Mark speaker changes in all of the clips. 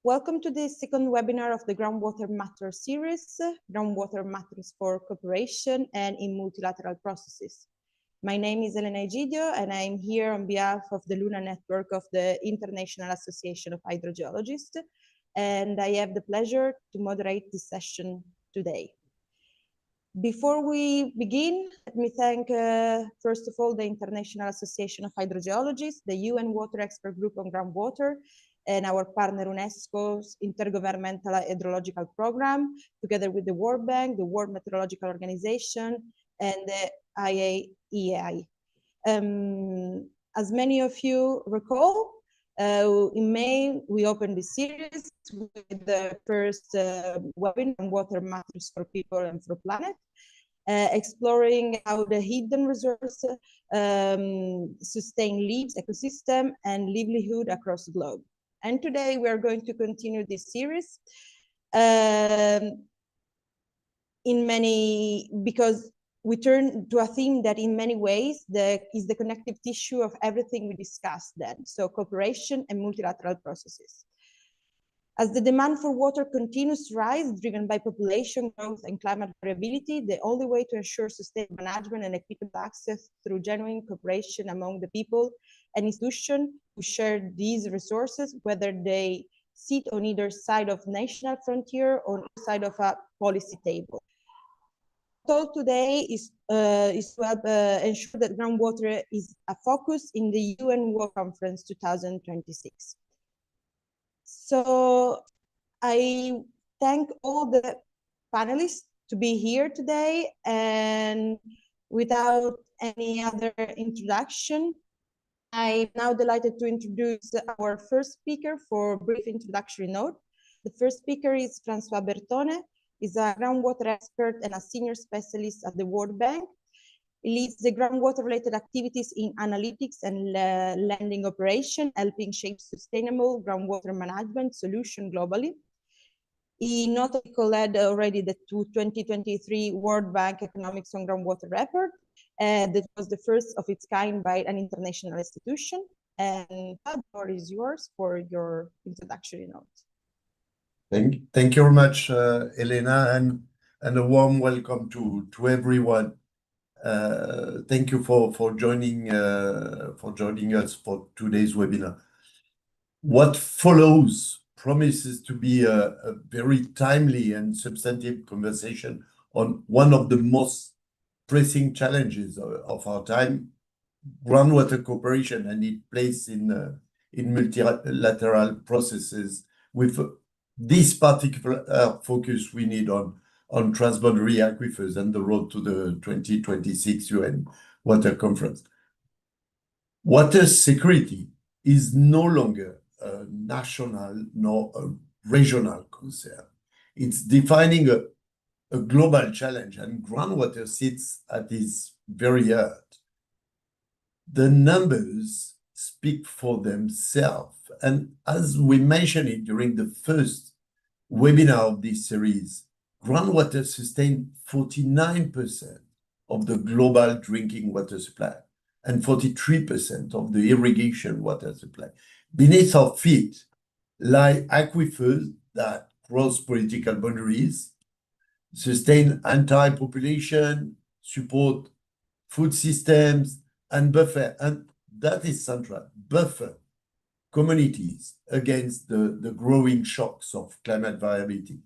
Speaker 1: Welcome to the second webinar of the Groundwater Matters series, Groundwater Matters for Cooperation and in Multilateral Processes. My name is Elena Egidio, and I'm here on behalf of the Luna Network of the International Association of Hydrogeologists, and I have the pleasure to moderate this session today. Before we begin, let me thank, first of all, the International Association of Hydrogeologists, the UN Water Expert Group on Groundwater, and our partner UNESCO's Intergovernmental Hydrological Program, together with the World Bank, the World Meteorological Organization, and the IAEA. As many of you recall, in May, we opened this series with the first webinar on water matters for people and for planet, exploring how the hidden resource sustain lives, ecosystem, and livelihood across the globe. And today we are going to continue this series because we turn to a theme that in many ways is the connective tissue of everything we discussed then, so cooperation and multilateral processes. As the demand for water continues to rise, driven by population growth and climate variability, the only way to ensure sustainable management and equitable access through genuine cooperation among the people and institutions who share these resources, whether they sit on either side of national frontier or on either side of a policy table. Goal today is to help ensure that groundwater is a focus in the UN Water Conference 2026. So I thank all the panelists to be here today, and without any other introduction, I'm now delighted to introduce our first speaker for a brief introductory note. The first speaker is François Bertone. He's a groundwater expert and a senior specialist at the World Bank. He leads the groundwater-related activities in analytics and lending operation, helping shape sustainable groundwater management solution globally. He not only co-led already the 2023 World Bank Economics on Groundwater report, that was the first of its kind by an international institution. And the floor is yours for your introductory note.
Speaker 2: Thank you very much, Elena, and a warm welcome to everyone. Thank you for joining us for today's webinar. What follows promises to be a very timely and substantive conversation on one of the most pressing challenges of our time, groundwater cooperation and its place in multilateral processes, with this particular focus we need on transboundary aquifers and the road to the 2026 UN Water Conference. Water security is no longer a national nor a regional concern. It's defining a global challenge, and groundwater sits at its very heart. The numbers speak for themselves, and as we mentioned it during the first webinar of this series, groundwater sustains 49% of the global drinking water supply and 43% of the irrigation water supply. Beneath our feet lie aquifers that cross political boundaries, sustain entire population, support food systems, and buffer, and that is central, buffer communities against the growing shocks of climate variability.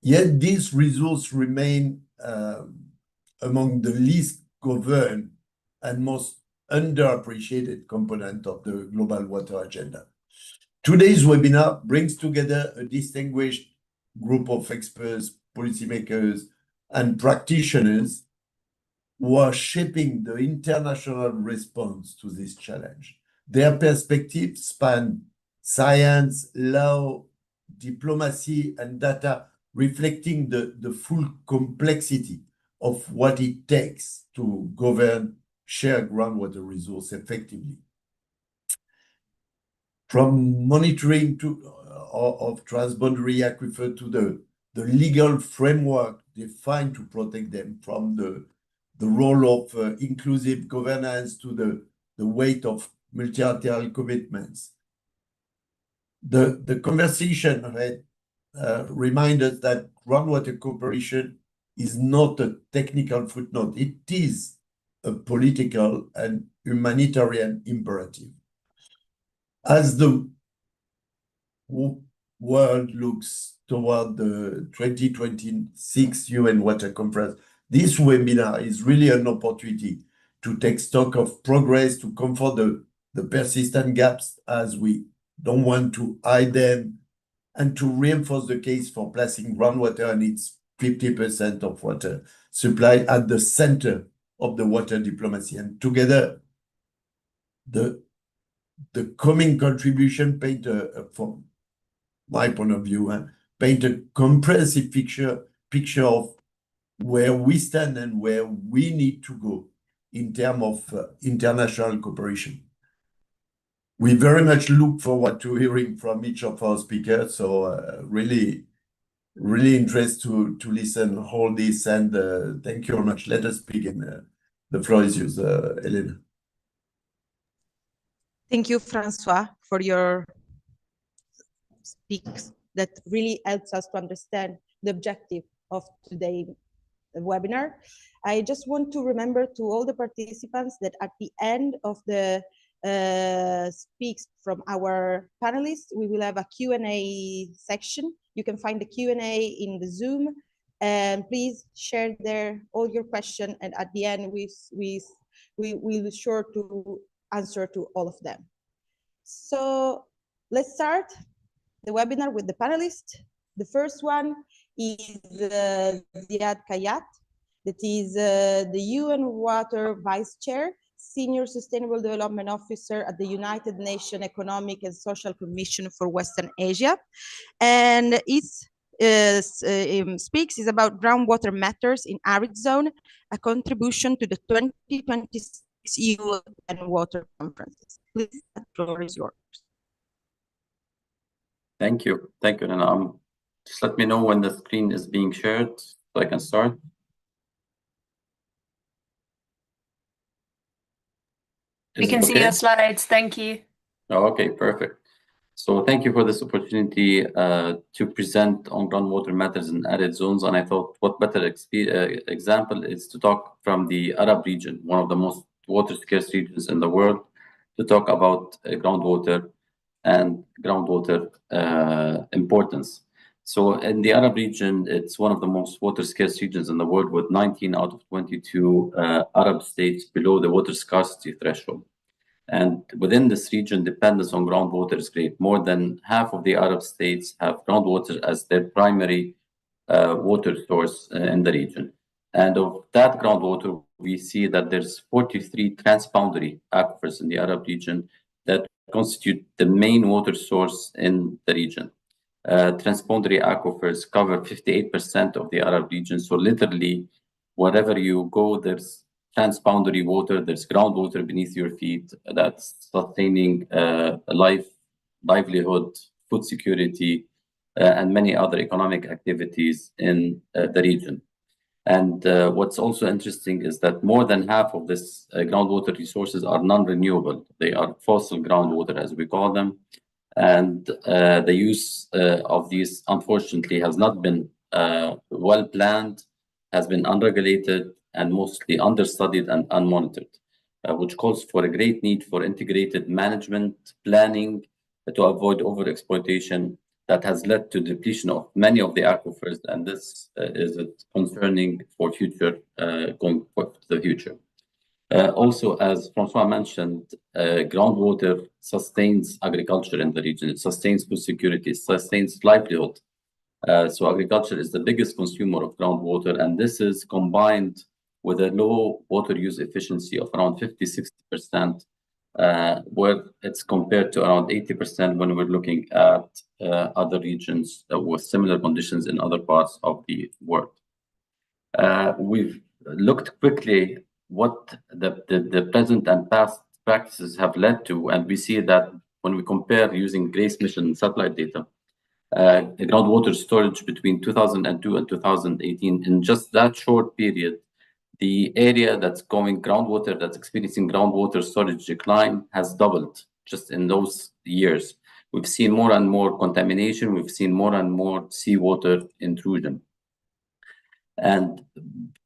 Speaker 2: Yet these resources remain among the least governed and most underappreciated component of the global water agenda. Today's webinar brings together a distinguished group of experts, policymakers, and practitioners who are shaping the international response to this challenge. Their perspectives span science, law, diplomacy, and data, reflecting the full complexity of what it takes to govern shared groundwater resource effectively. From monitoring of transboundary aquifer to the legal framework defined to protect them, from the role of inclusive governance to the weight of multilateral commitments. The conversation reminds us that groundwater cooperation is not a technical footnote. It is a political and humanitarian imperative. As the world looks toward the 2026 UN Water Conference, this webinar is really an opportunity to take stock of progress, to comfort the persistent gaps as we don't want to hide them, and to reinforce the case for placing groundwater and its 50% of water supply at the center of the water diplomacy. And together, the coming contribution paint from my point of view, paint a comprehensive picture of where we stand and where we need to go in terms of international cooperation. We very much look forward to hearing from each of our speakers. So really interested to listen all this, and thank you very much. Let us begin. The floor is yours, Elena.
Speaker 1: Thank you, Francois, for your speaks that really helps us to understand the objective of today's webinar. I just want to remember to all the participants that at the end of the speaks from our panelists, we will have a Q&A section. You can find the Q&A in the Zoom, and please share there all your questions, and at the end we will be sure to answer to all of them. So let's start the webinar with the panelists. The first one is Ziad Kayat, that is the UN Water Vice Chair, Senior Sustainable Development Officer at the United Nations Economic and Social Commission for Western Asia. And its speaks is about groundwater matters in arid zone, a contribution to the 2026 UN Water Conference. Please, the floor is yours.
Speaker 3: Thank you, and just let me know when the screen is being shared so I can start.
Speaker 4: We can see your slides. Thank you.
Speaker 3: Okay, perfect. So thank you for this opportunity to present on groundwater matters in arid zones. And I thought what better example is to talk from the Arab region, one of the most water scarce regions in the world, to talk about groundwater and groundwater importance. So in the Arab region, it's one of the most water scarce regions in the world, with 19 out of 22 Arab states below the water scarcity threshold. And within this region, dependence on groundwater is great. More than half of the Arab states have groundwater as their primary water source in the region. And of that groundwater, we see that there's 43 transboundary aquifers in the Arab region that constitute the main water source in the region. Transboundary aquifers cover 58% of the Arab region. So literally, wherever you go, there's transboundary water, there's groundwater beneath your feet that's sustaining livelihood, food security, and many other economic activities in the region. And what's also interesting is that more than half of this groundwater resources are non-renewable. They are fossil groundwater, as we call them. And the use of these, unfortunately, has not been well planned, has been unregulated, and mostly understudied and unmonitored, which calls for a great need for integrated management planning to avoid overexploitation that has led to depletion of many of the aquifers, and this is concerning for future, going for the future. Also, as Francois mentioned, groundwater sustains agriculture in the region. It sustains food security, it sustains livelihood. So agriculture is the biggest consumer of groundwater, and this is combined with a low water use efficiency of around 50–60%, where it's compared to around 80% when we're looking at other regions with similar conditions in other parts of the world. We've looked quickly what the present and past practices have led to, and we see that when we compare using GRACE mission satellite data, the groundwater storage between 2002 and 2018, in just that short period, the area that's experiencing groundwater storage decline has doubled just in those years, we've seen more and more contamination, we've seen more and more seawater intrusion. And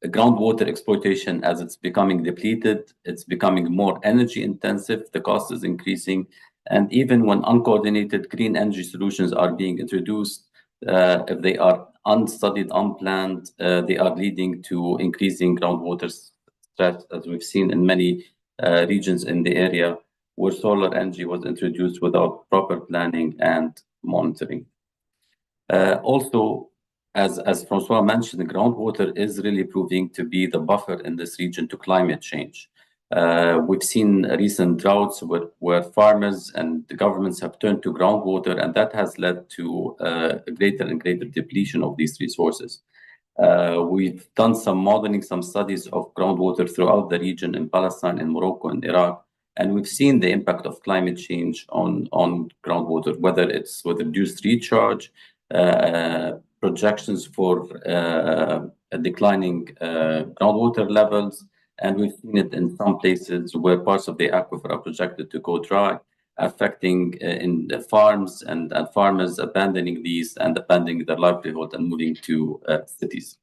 Speaker 3: groundwater exploitation, as it's becoming depleted, it's becoming more energy intensive, the cost is increasing. And even when uncoordinated green energy solutions are being introduced, if they are unstudied, unplanned, they are leading to increasing groundwater stress, as we've seen in many regions in the area where solar energy was introduced without proper planning and monitoring. Also, as Francois mentioned, the groundwater is really proving to be the buffer in this region to climate change. We've seen recent droughts where farmers and the governments have turned to groundwater, and that has led to a greater and greater depletion of these resources. We've done some modeling, some studies of groundwater throughout the region in Palestine, in Morocco, and Iraq, and we've seen the impact of climate change on groundwater, whether it's with reduced recharge, projections for declining groundwater levels, and we've seen it in some places where parts of the aquifer are projected to go dry, affecting in the farms and farmers abandoning these and abandoning their livelihood and moving to cities.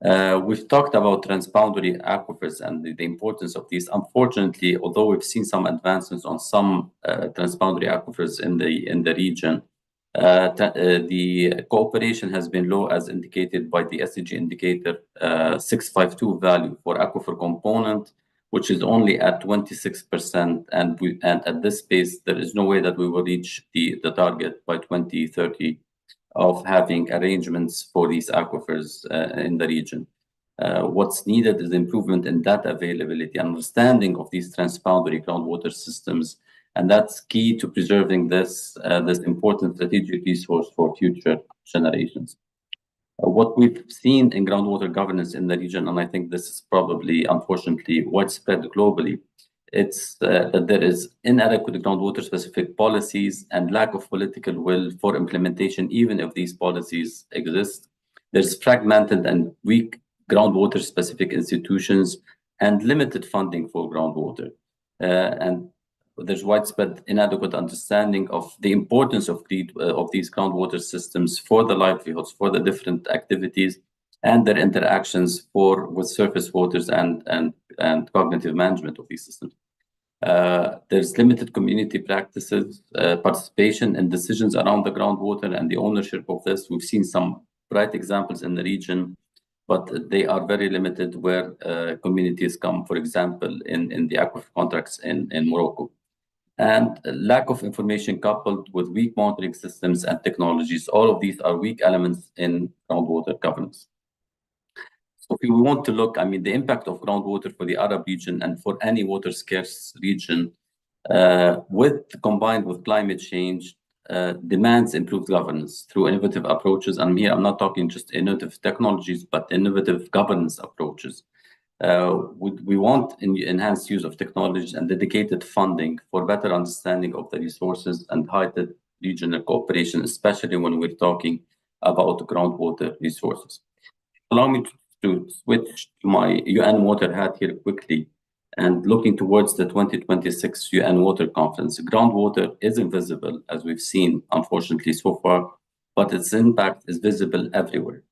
Speaker 3: We've talked about transboundary aquifers and the importance of these. Unfortunately, although we've seen some advancements on some transboundary aquifers in the region, the cooperation has been low, as indicated by the SDG indicator 652 value for aquifer component, which is only at 26%, and at this pace there is no way that we will reach the target by 2030 of having arrangements for these aquifers in the region. What's needed is improvement in data availability, understanding of these transboundary groundwater systems, and that's key to preserving this important strategic resource for future generations. What we've seen in groundwater governance in the region, and I think this is probably, unfortunately, widespread globally, it's that there is inadequate groundwater-specific policies and lack of political will for implementation, even if these policies exist. There's fragmented and weak groundwater-specific institutions and limited funding for groundwater. And there's widespread inadequate understanding of the importance of these groundwater systems for the livelihoods, for the different activities, and their interactions with surface waters and cognitive management of these systems. There's limited community practices, participation in decisions around the groundwater and the ownership of this. We've seen some bright examples in the region, but they are very limited where communities come, for example, in the aquifer contracts in Morocco. And lack of information coupled with weak monitoring systems and technologies, all of these are weak elements in groundwater governance. So if we want to look, the impact of groundwater for the Arab region and for any water scarce region, combined with climate change, demands improved governance through innovative approaches. And here I'm not talking just innovative technologies, but innovative governance approaches. We want enhanced use of technologies and dedicated funding for better understanding of the resources and heightened regional cooperation, especially when we're talking about groundwater resources. Allow me to switch to my UN water hat here quickly and looking towards the 2026 UN Water Conference. Groundwater is invisible, as we've seen, unfortunately, so far, but its impact is visible everywhere.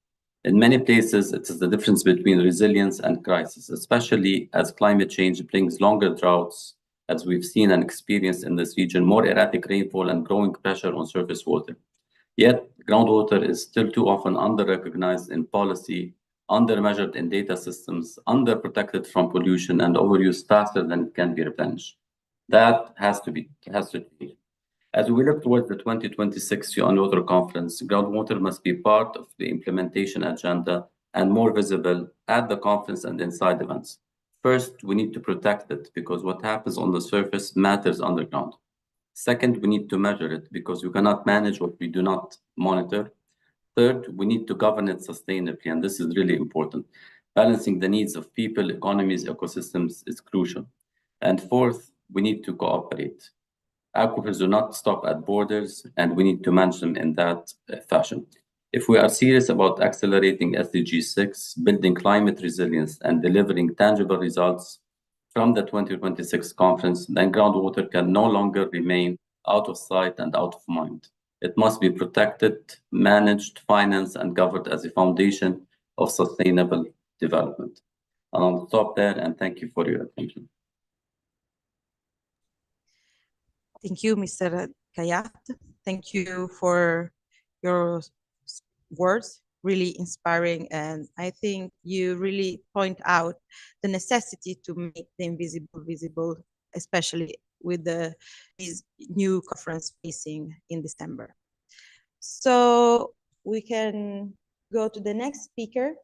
Speaker 3: In many places, it is the difference between resilience and crisis, especially as climate change brings longer droughts, as we've seen and experienced in this region, more erratic rainfall and growing pressure on surface water. Yet, groundwater is still too often under-recognized in policy, under-measured in data systems, under-protected from pollution, and overused faster than it can be replenished. That has to change. As we look towards the 2026 UN Water Conference, groundwater must be part of the implementation agenda and more visible at the conference and inside events. First, we need to protect it because what happens on the surface matters underground. Second, we need to measure it because we cannot manage what we do not monitor. Third, we need to govern it sustainably, and this is really important. Balancing the needs of people, economies, ecosystems is crucial. And fourth, we need to cooperate. Aquifers do not stop at borders, and we need to manage them in that fashion. If we are serious about accelerating SDG 6, building climate resilience, and delivering tangible results from the 2026 conference, then groundwater can no longer remain out of sight and out of mind. It must be protected, managed, financed, and governed as a foundation of sustainable development. And I'll stop there and thank you for your attention.
Speaker 1: Thank you, Mr. Kayat. Thank you for your words, really inspiring. And I think you really point out the necessity to make the invisible visible, especially with this new conference facing in December. So we can go to the next speaker.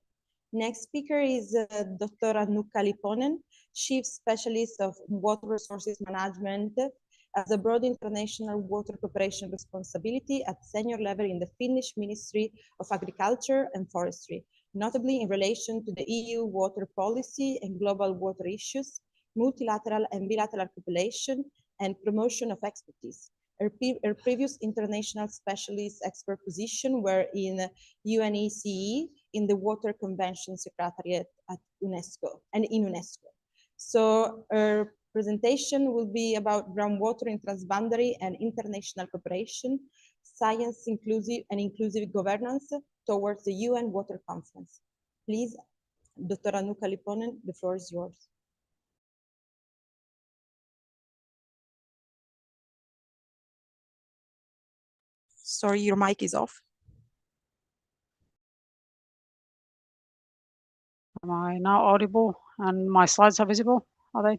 Speaker 1: Next speaker is Dr. Annukka Lipponen, Chief Specialist of Water Resources Management as a broad international water cooperation responsibility at senior level in the Finnish Ministry of Agriculture and Forestry, notably in relation to the EU water policy and global water issues, multilateral and bilateral cooperation, and promotion of expertise. Her previous international specialist expert position were in UNESCO in the Water Convention Secretariat at UNESCO and in UNESCO. So her presentation will be about groundwater in transboundary and international cooperation, science inclusive governance towards the UN Water Conference. Please, Dr. Annukka Lipponen, the floor is yours. Sorry, your mic is off.
Speaker 5: Am I now audible and my slides are visible? Are they?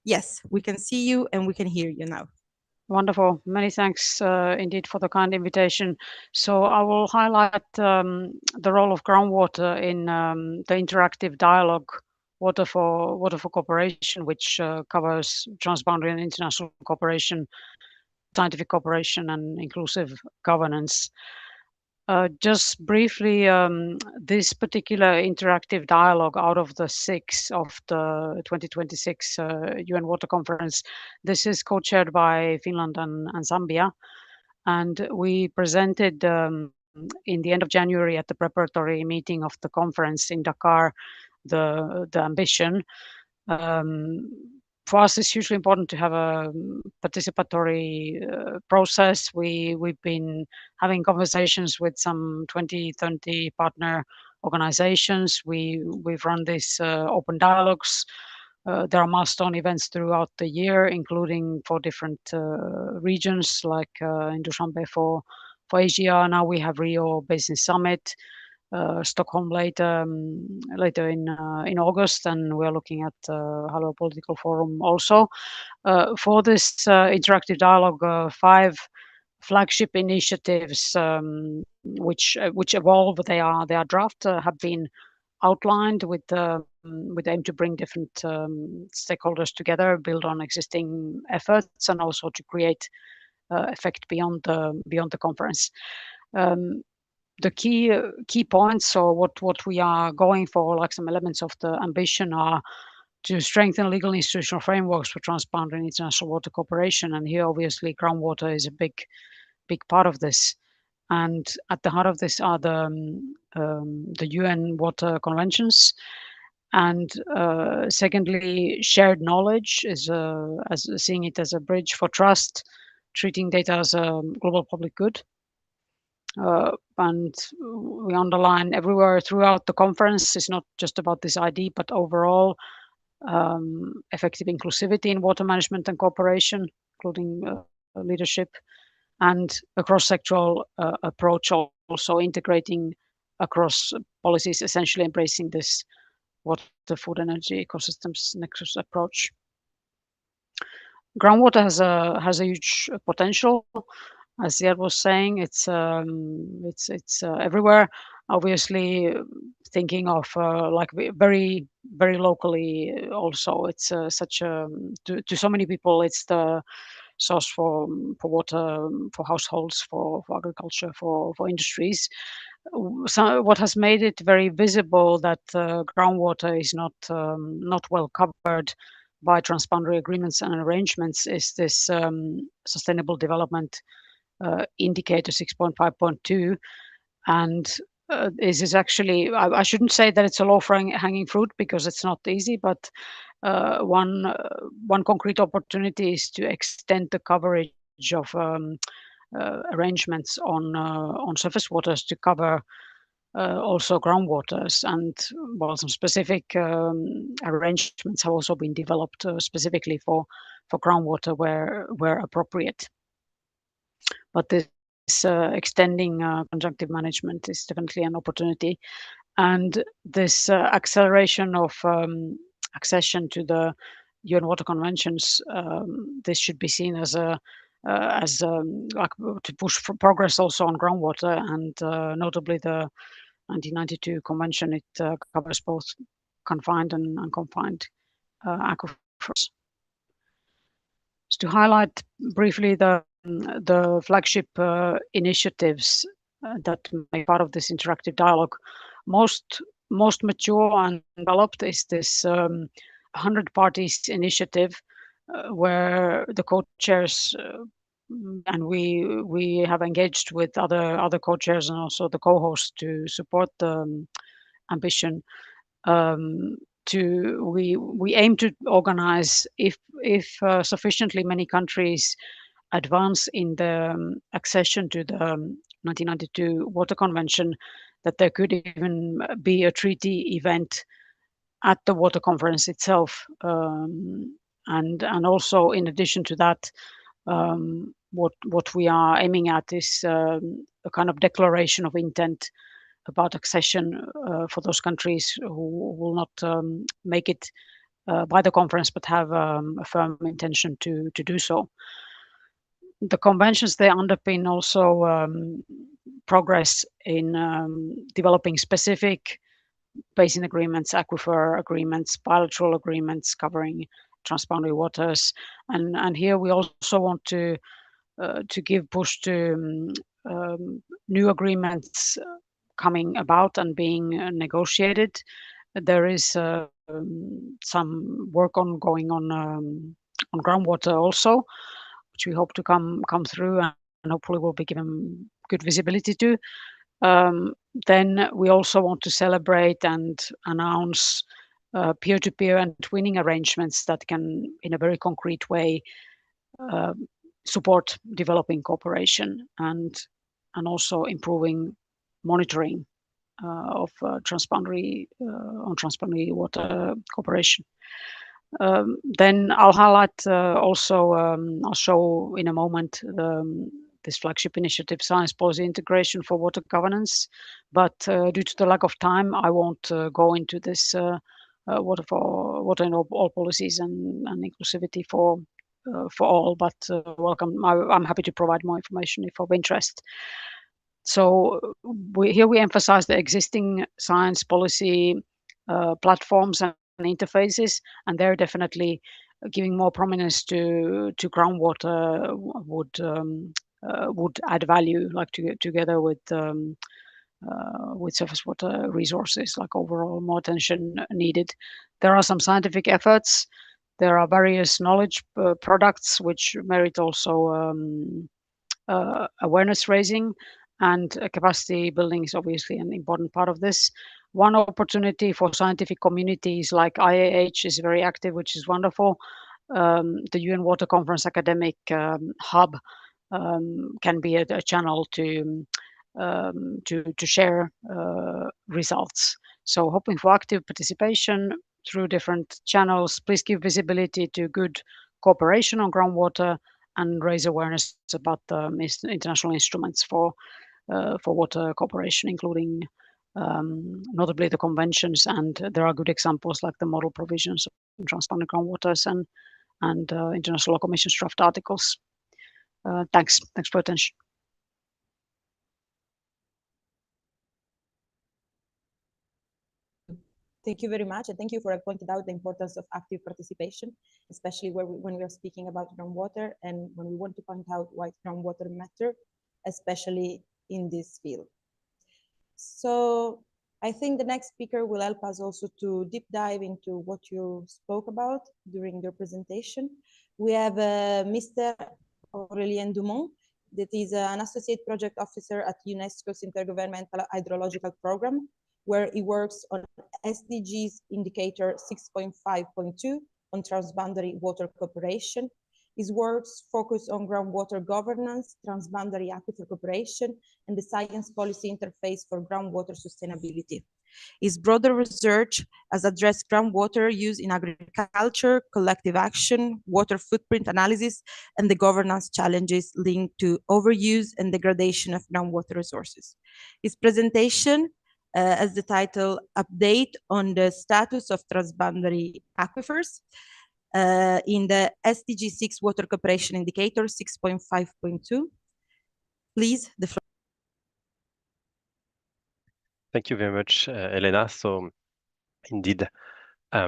Speaker 1: Yes, we can see you and we can hear you now.
Speaker 5: Wonderful. Many thanks indeed for the kind invitation. So I will highlight the role of groundwater in the interactive dialogue Water for Cooperation, which covers transboundary and international cooperation, scientific cooperation, and inclusive governance. Just briefly, this particular interactive dialogue out of the 6 of the 2026 UN Water Conference, this is co-chaired by Finland and Zambia. And we presented in the end of January at the preparatory meeting of the conference in Dakar, the ambition. For us, it's hugely important to have a participatory process. We've been having conversations with some 20, 30 partner organizations. We've run these open dialogues. There are milestone events throughout the year, including for different regions, like in Dushanbe for Asia. Now we have Rio Business Summit. Stockholm later in August, and we're looking at Halo Political Forum also. For this interactive dialogue, 5 flagship initiatives which evolve. They are draft, have been outlined with the aim to bring different stakeholders together, build on existing efforts, and also to create effect beyond the conference. The key points, or what we are going for, like some elements of the ambition, are to strengthen legal institutional frameworks for transboundary and international water cooperation. And here, obviously, groundwater is a big part of this. And at the heart of this are the UN Water Conventions. And secondly, shared knowledge is as seeing it as a bridge for trust, treating data as a global public good. And we underline everywhere throughout the conference, it's not just about this ID, but overall effective inclusivity in water management and cooperation, including leadership, and a cross-sectoral approach, also integrating across policies, essentially embracing this water, food, energy ecosystems nexus approach. Groundwater has a huge potential. As Ziad was saying, it's everywhere. Obviously, thinking of like very locally. Also, it's such a to so many people. It's the source for water, for households, for agriculture, for industries. So what has made it very visible that groundwater is not well covered by transboundary agreements and arrangements is this sustainable development indicator 6.5.2, and this is actually, I shouldn't say that it's a low-hanging fruit because it's not easy, but one concrete opportunity is to extend the coverage of arrangements on surface waters to cover also groundwaters, and well, some specific arrangements have also been developed specifically for groundwater where appropriate. But this extending conjunctive management is definitely an opportunity, and this acceleration of accession to the UN Water Conventions, this should be seen as a like to push for progress also on groundwater, and notably the 1992 convention. It covers both confined and unconfined aquifers. Just to highlight briefly the flagship initiatives that make part of this interactive dialogue. Most mature and developed is this 100 parties initiative, where the co-chairs and we have engaged with other co-chairs and also the co-hosts to support the ambition. We aim to organize, if sufficiently many countries advance in the accession to the 1992 Water Convention, that there could even be a treaty event at the Water Conference itself. And also, in addition to that, what we are aiming at is a kind of declaration of intent about accession for those countries who will not make it by the conference, but have a firm intention to do so. The conventions, they underpin also progress in developing specific basin agreements, aquifer agreements, bilateral agreements covering transboundary waters, and here we also want to give push to new agreements coming about and being negotiated. There is some work ongoing on groundwater also, which we hope to come through and hopefully will be given good visibility to. Then we also want to celebrate and announce peer-to-peer and twinning arrangements that can, in a very concrete way, support developing cooperation and also improving monitoring of transboundary water cooperation. Then I'll highlight also, I'll show in a moment this flagship initiative, Science Policy Integration for Water Governance. But due to the lack of time, I won't go into this water in all policies and inclusivity for all. But welcome. I'm happy to provide more information if of interest. So here we emphasize the existing science policy platforms and interfaces, and they're definitely giving more prominence to groundwater would add value, like together with surface water resources, like overall more attention needed. There are some scientific efforts. There are various knowledge products which merit also awareness raising, and capacity building is obviously an important part of this. One opportunity for scientific communities like IAEA is very active, which is wonderful. The UN Water Conference Academic Hub can be a channel to share results. So hoping for active participation through different channels. Please give visibility to good cooperation on groundwater and raise awareness about the international instruments for water cooperation, including notably the conventions, and there are good examples like the model provisions of transboundary groundwaters and International Law Commission's draft articles. Thanks for attention.
Speaker 1: Thank you very much, and thank you for pointing out the importance of active participation, especially when we are speaking about groundwater and when we want to point out why groundwater matter, especially in this field. So I think the next speaker will help us also to deep dive into what you spoke about during your presentation. We have Mr. Aurélien Dumont, that is an associate project officer at UNESCO's Intergovernmental Hydrological Program. where he works on SDGs indicator 6.5.2 on transboundary water cooperation. His works focus on groundwater governance, transboundary aquifer cooperation, and the science policy interface for groundwater sustainability. His broader research has addressed groundwater use in agriculture, collective action, water footprint analysis, and the governance challenges linked to overuse and degradation of groundwater resources. His presentation has the title Update on the Status of Transboundary Aquifers in the SDG 6 Water Cooperation Indicator 6.5.2. Please, the floor.
Speaker 6: Thank you very much, Elena. So, indeed, I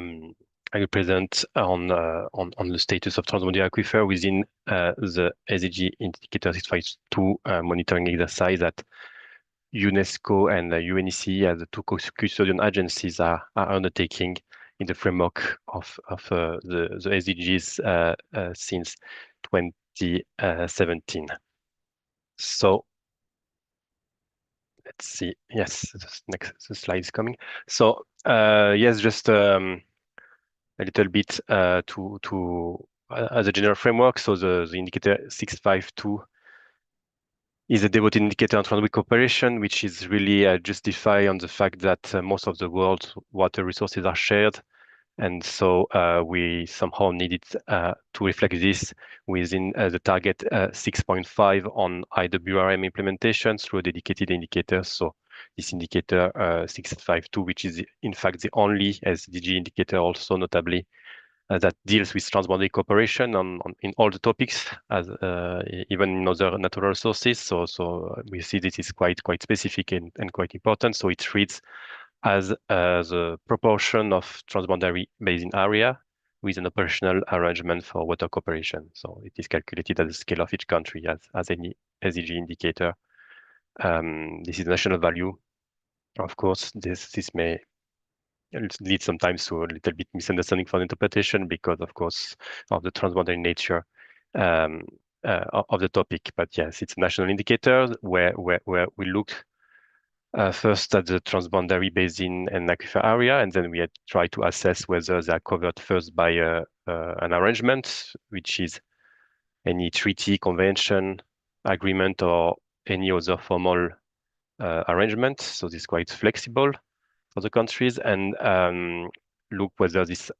Speaker 6: will present on the status of transboundary aquifer within the SDG Indicator 6.5.2 monitoring exercise that UNESCO and UNECE, as the two custodian agencies, are undertaking in the framework of the SDGs since 2017. So let's see. Yes, the slide is coming. So yes, just a little bit to as a general framework. So the indicator 6.5.2 is a devoted indicator on transboundary cooperation, which is really justified on the fact that most of the world's water resources are shared. And so we somehow needed to reflect this within the target 6.5 on IWRM implementation through a dedicated indicator. So this indicator 6.5.2, which is in fact the only SDG indicator also notably that deals with transboundary cooperation in all the topics, as even in other natural resources. So we see this is quite specific and quite important. So it reads as the proportion of transboundary basin area with an operational arrangement for water cooperation. So it is calculated at the scale of each country as any SDG indicator. This is national value. Of course, this may lead sometimes to a little bit misunderstanding for the interpretation because, of course, of the transboundary nature of the topic. But yes, it's a national indicator where we look first at the transboundary basin and aquifer area, and then we had tried to assess whether they are covered first by an arrangement, which is any treaty, convention, agreement, or any other formal arrangement. So this is quite flexible for the countries, and look whether this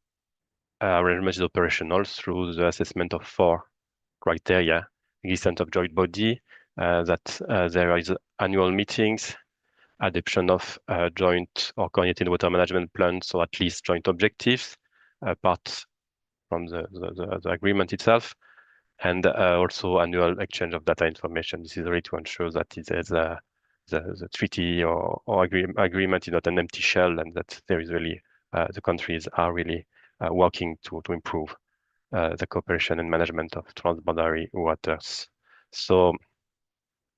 Speaker 6: arrangement is operational through the assessment of 4 criteria: existence of joint body, that there is annual meetings, adoption of joint or coordinated water management plans, or at least joint objectives, apart from the agreement itself, and also annual exchange of data information. This is really to ensure that the treaty or agreement is not an empty shell, and that there is really the countries are really working to improve the cooperation and management of transboundary waters. So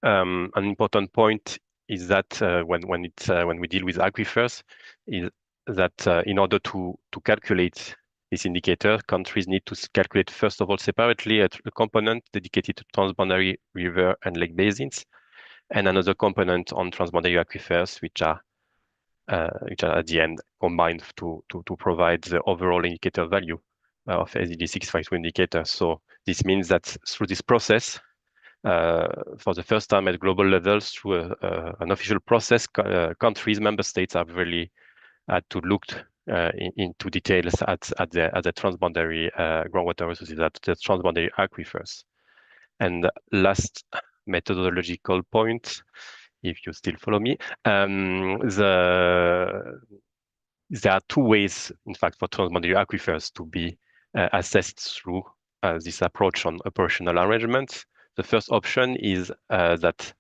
Speaker 6: an important point is that when we deal with aquifers, is that in order to calculate this indicator, countries need to calculate first of all separately a component dedicated to transboundary river and lake basins, and another component on transboundary aquifers, which are at the end combined to provide the overall indicator value of SDG 6.5 indicator. So this means that through this process, for the first time at global levels, through an official process, countries, member states have really had to look into details at the transboundary groundwater resources, at the transboundary aquifers. And last methodological point, if you still follow me, there are 2 ways, in fact, for transboundary aquifers to be assessed through this approach on operational arrangements. The first option is that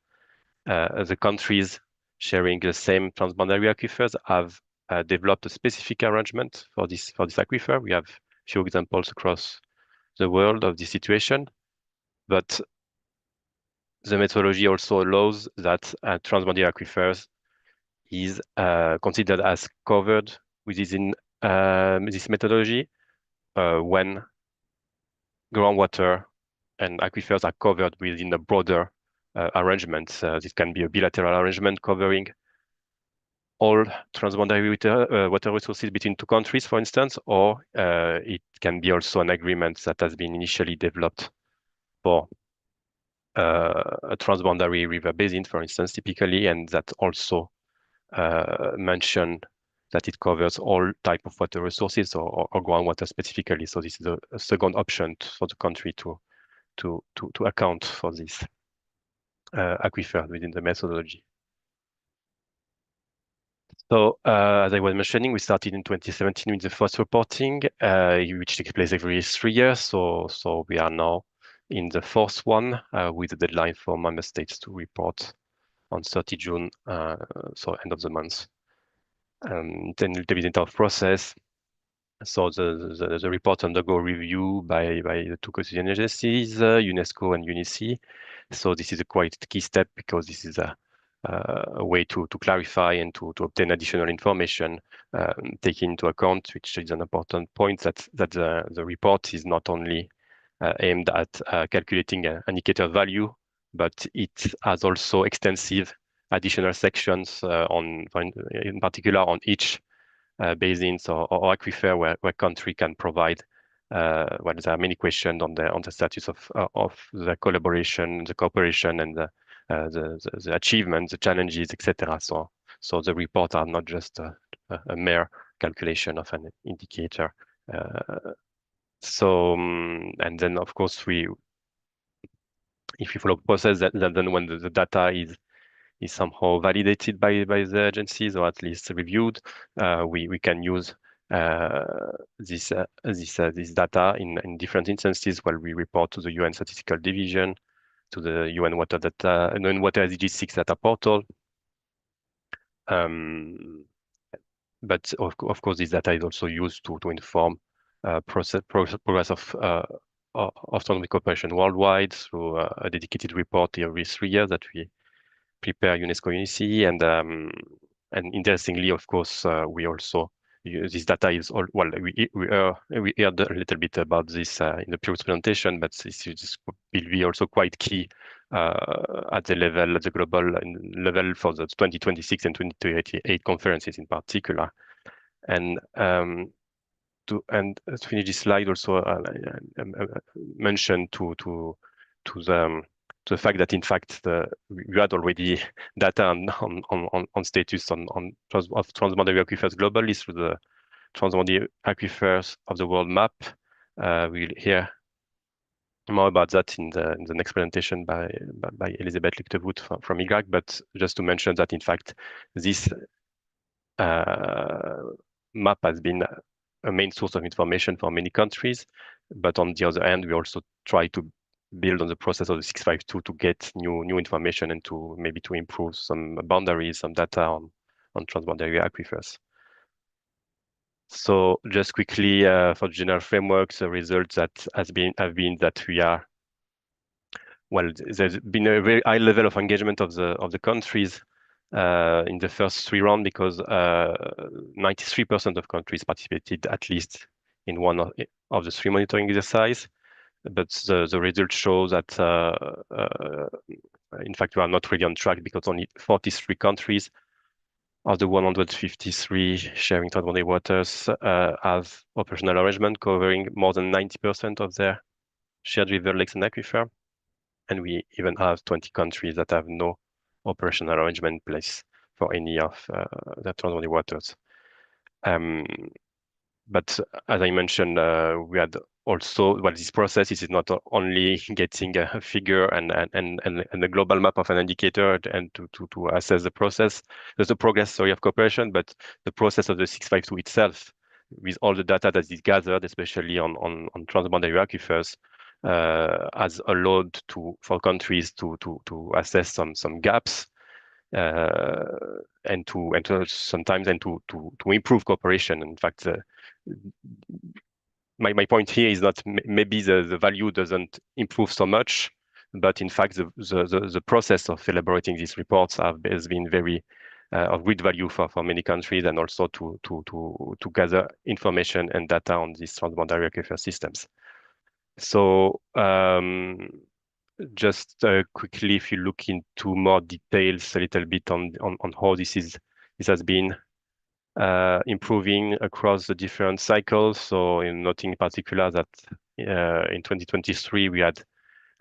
Speaker 6: the countries sharing the same transboundary aquifers have developed a specific arrangement for this aquifer. We have a few examples across the world of this situation, but the methodology also allows that transboundary aquifers is considered as covered within this methodology when groundwater and aquifers are covered within a broader arrangement. This can be a bilateral arrangement covering all transboundary water resources between two countries, for instance, or it can be also an agreement that has been initially developed for a transboundary river basin, for instance, typically, and that also mention that it covers all type of water resources or groundwater specifically. So this is a second option for the country to account for this aquifer within the methodology. So as I was mentioning, we started in 2017 with the first reporting, which takes place every 3 years. So we are now in the fourth one with the deadline for member states to report on 30 June, so end of the month. Then a little bit into our process. So the report undergo review by the two custodian agencies, UNESCO and UNECE. So this is a quite key step because this is a way to clarify and to obtain additional information, taking into account, which is an important point, that the report is not only aimed at calculating an indicator value, but it has also extensive additional sections in particular on each basins or aquifer where country can provide. Well, there are many questions on the status of the collaboration, the cooperation, and the achievements, the challenges, etc. So the report are not just a mere calculation of an indicator. And then of course if you follow the process, then when the data is somehow validated by the agencies, or at least reviewed, we can use this data in different instances while we report to the UN Statistical Division, to the UN Water SDG 6 data portal. But of course, this data is also used to inform progress of transboundary cooperation worldwide through a dedicated report every 3 years that we prepare UNESCO-UNECE, and interestingly, of course, we also this data is all well. We heard a little bit about this in the previous presentation, but this will be also quite key at the global level for the 2026 and 2028 conferences in particular. And to finish this slide, also mention to the fact that in fact we had already data on status of transboundary aquifers globally through the transboundary aquifers of the world map. We'll hear more about that in the next presentation by Elizabeth Lichterwood from IGRAC. But just to mention that in fact this map has been a main source of information for many countries, but on the other hand, we also try to build on the process of the 652 to get new information and to maybe to improve some boundaries, some data on transboundary aquifers. So just quickly for the general framework, the results that have been that we are there's been a very high level of engagement of the countries in the first 3 rounds because 93% of countries participated at least in one of the 3 monitoring exercises. But the results show that in fact we are not really on track because only 43 countries of the 153 sharing transboundary waters have operational arrangement covering more than 90% of their shared river, lakes, and aquifer. And we even have 20 countries that have no operational arrangement in place for any of the transboundary waters. But as I mentioned, we had also, this process is not only getting a figure and a global map of an indicator and to assess the process, there's the progress of cooperation, but the process of the 652 itself, with all the data that is gathered, especially on transboundary aquifers, has allowed for countries to assess some gaps and to sometimes to improve cooperation. In fact, my point here is not maybe the value doesn't improve so much, but in fact the process of elaborating these reports has been very of great value for many countries, and also to gather information and data on these transboundary aquifer systems. So just quickly, if you look into more details a little bit on how this is this has been improving across the different cycles. So in noting in particular that in 2023, we had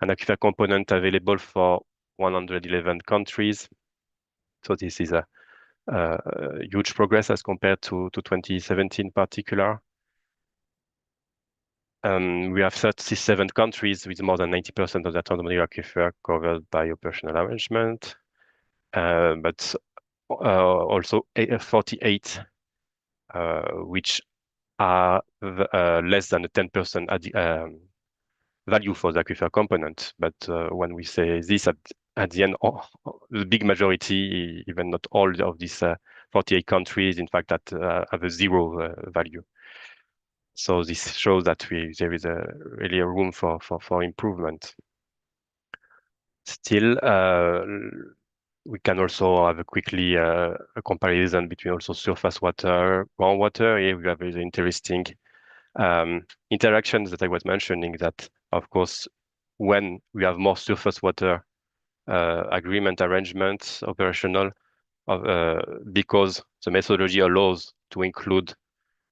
Speaker 6: an aquifer component available for 111 countries. So this is a huge progress as compared to 2017 in particular. We have 37 countries with more than 90% of their transboundary aquifer covered by operational arrangement, but also 48 which are less than a 10% value for the aquifer component. But when we say this at the end, the big majority, even not all of these 48 countries, in fact, that have a zero value. So this shows that there is really a room for improvement. Still, we can also have a comparison between also surface water, groundwater. Here we have very interesting interactions that I was mentioning, that of course, when we have more surface water agreement arrangements operational, because the methodology allows to include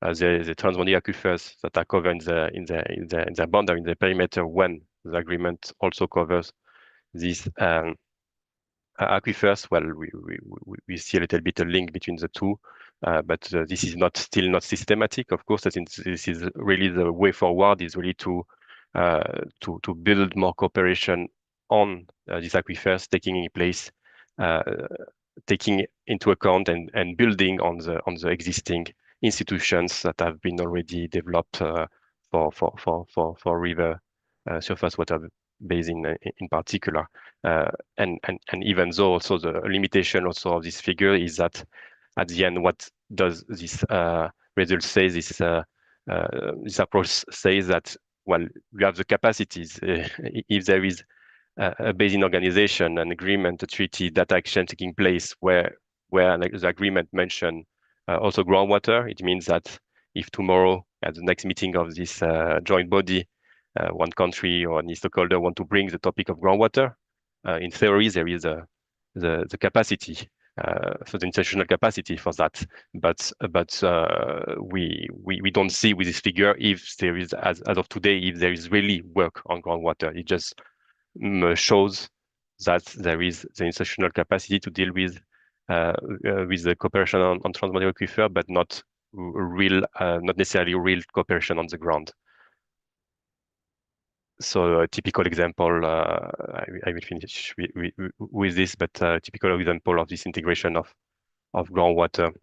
Speaker 6: the transboundary aquifers that are covered in the boundary, in the perimeter, when the agreement also covers these aquifers. Well, we see a little bit a link between the two, but this is still not systematic. Of course, I think this is really the way forward, is really to build more cooperation on these aquifers, taking into account and building on the existing institutions that have been already developed for river surface water basin in particular. And even though also the limitation also of this figure is that at the end, what does this result say? This approach says that, well, we have the capacities. If there is a basin organization, an agreement, a treaty, data exchange taking place where the agreement mention also groundwater, it means that if tomorrow at the next meeting of this joint body, one country or any stakeholder want to bring the topic of groundwater, in theory there is the capacity, for the institutional capacity for that. But we don't see with this figure if there is, as of today, if there is really work on groundwater. It just shows that there is the institutional capacity to deal with the cooperation on transboundary aquifer, but not necessarily real cooperation on the ground. So a typical example, I will finish with this, but a typical example of this integration of groundwater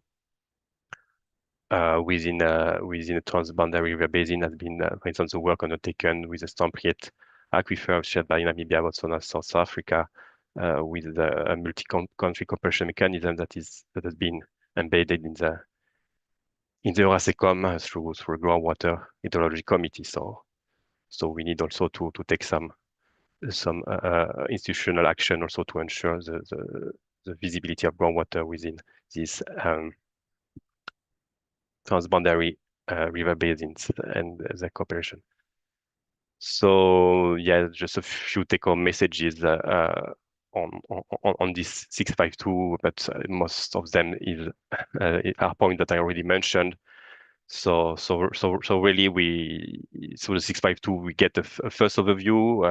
Speaker 6: within a transboundary river basin has been, for instance, the work undertaken with the Stampriet aquifer shared by Namibia, Botswana, South Africa, with a multi-country cooperation mechanism that has been embedded in the EURASECOM through a groundwater hydrology committee. So we need also to take some institutional action also to ensure the visibility of groundwater within these transboundary river basins and the cooperation. So yeah, just a few take-home messages on this 652, but most of them are points that I already mentioned. So really the 652, we get a first overview,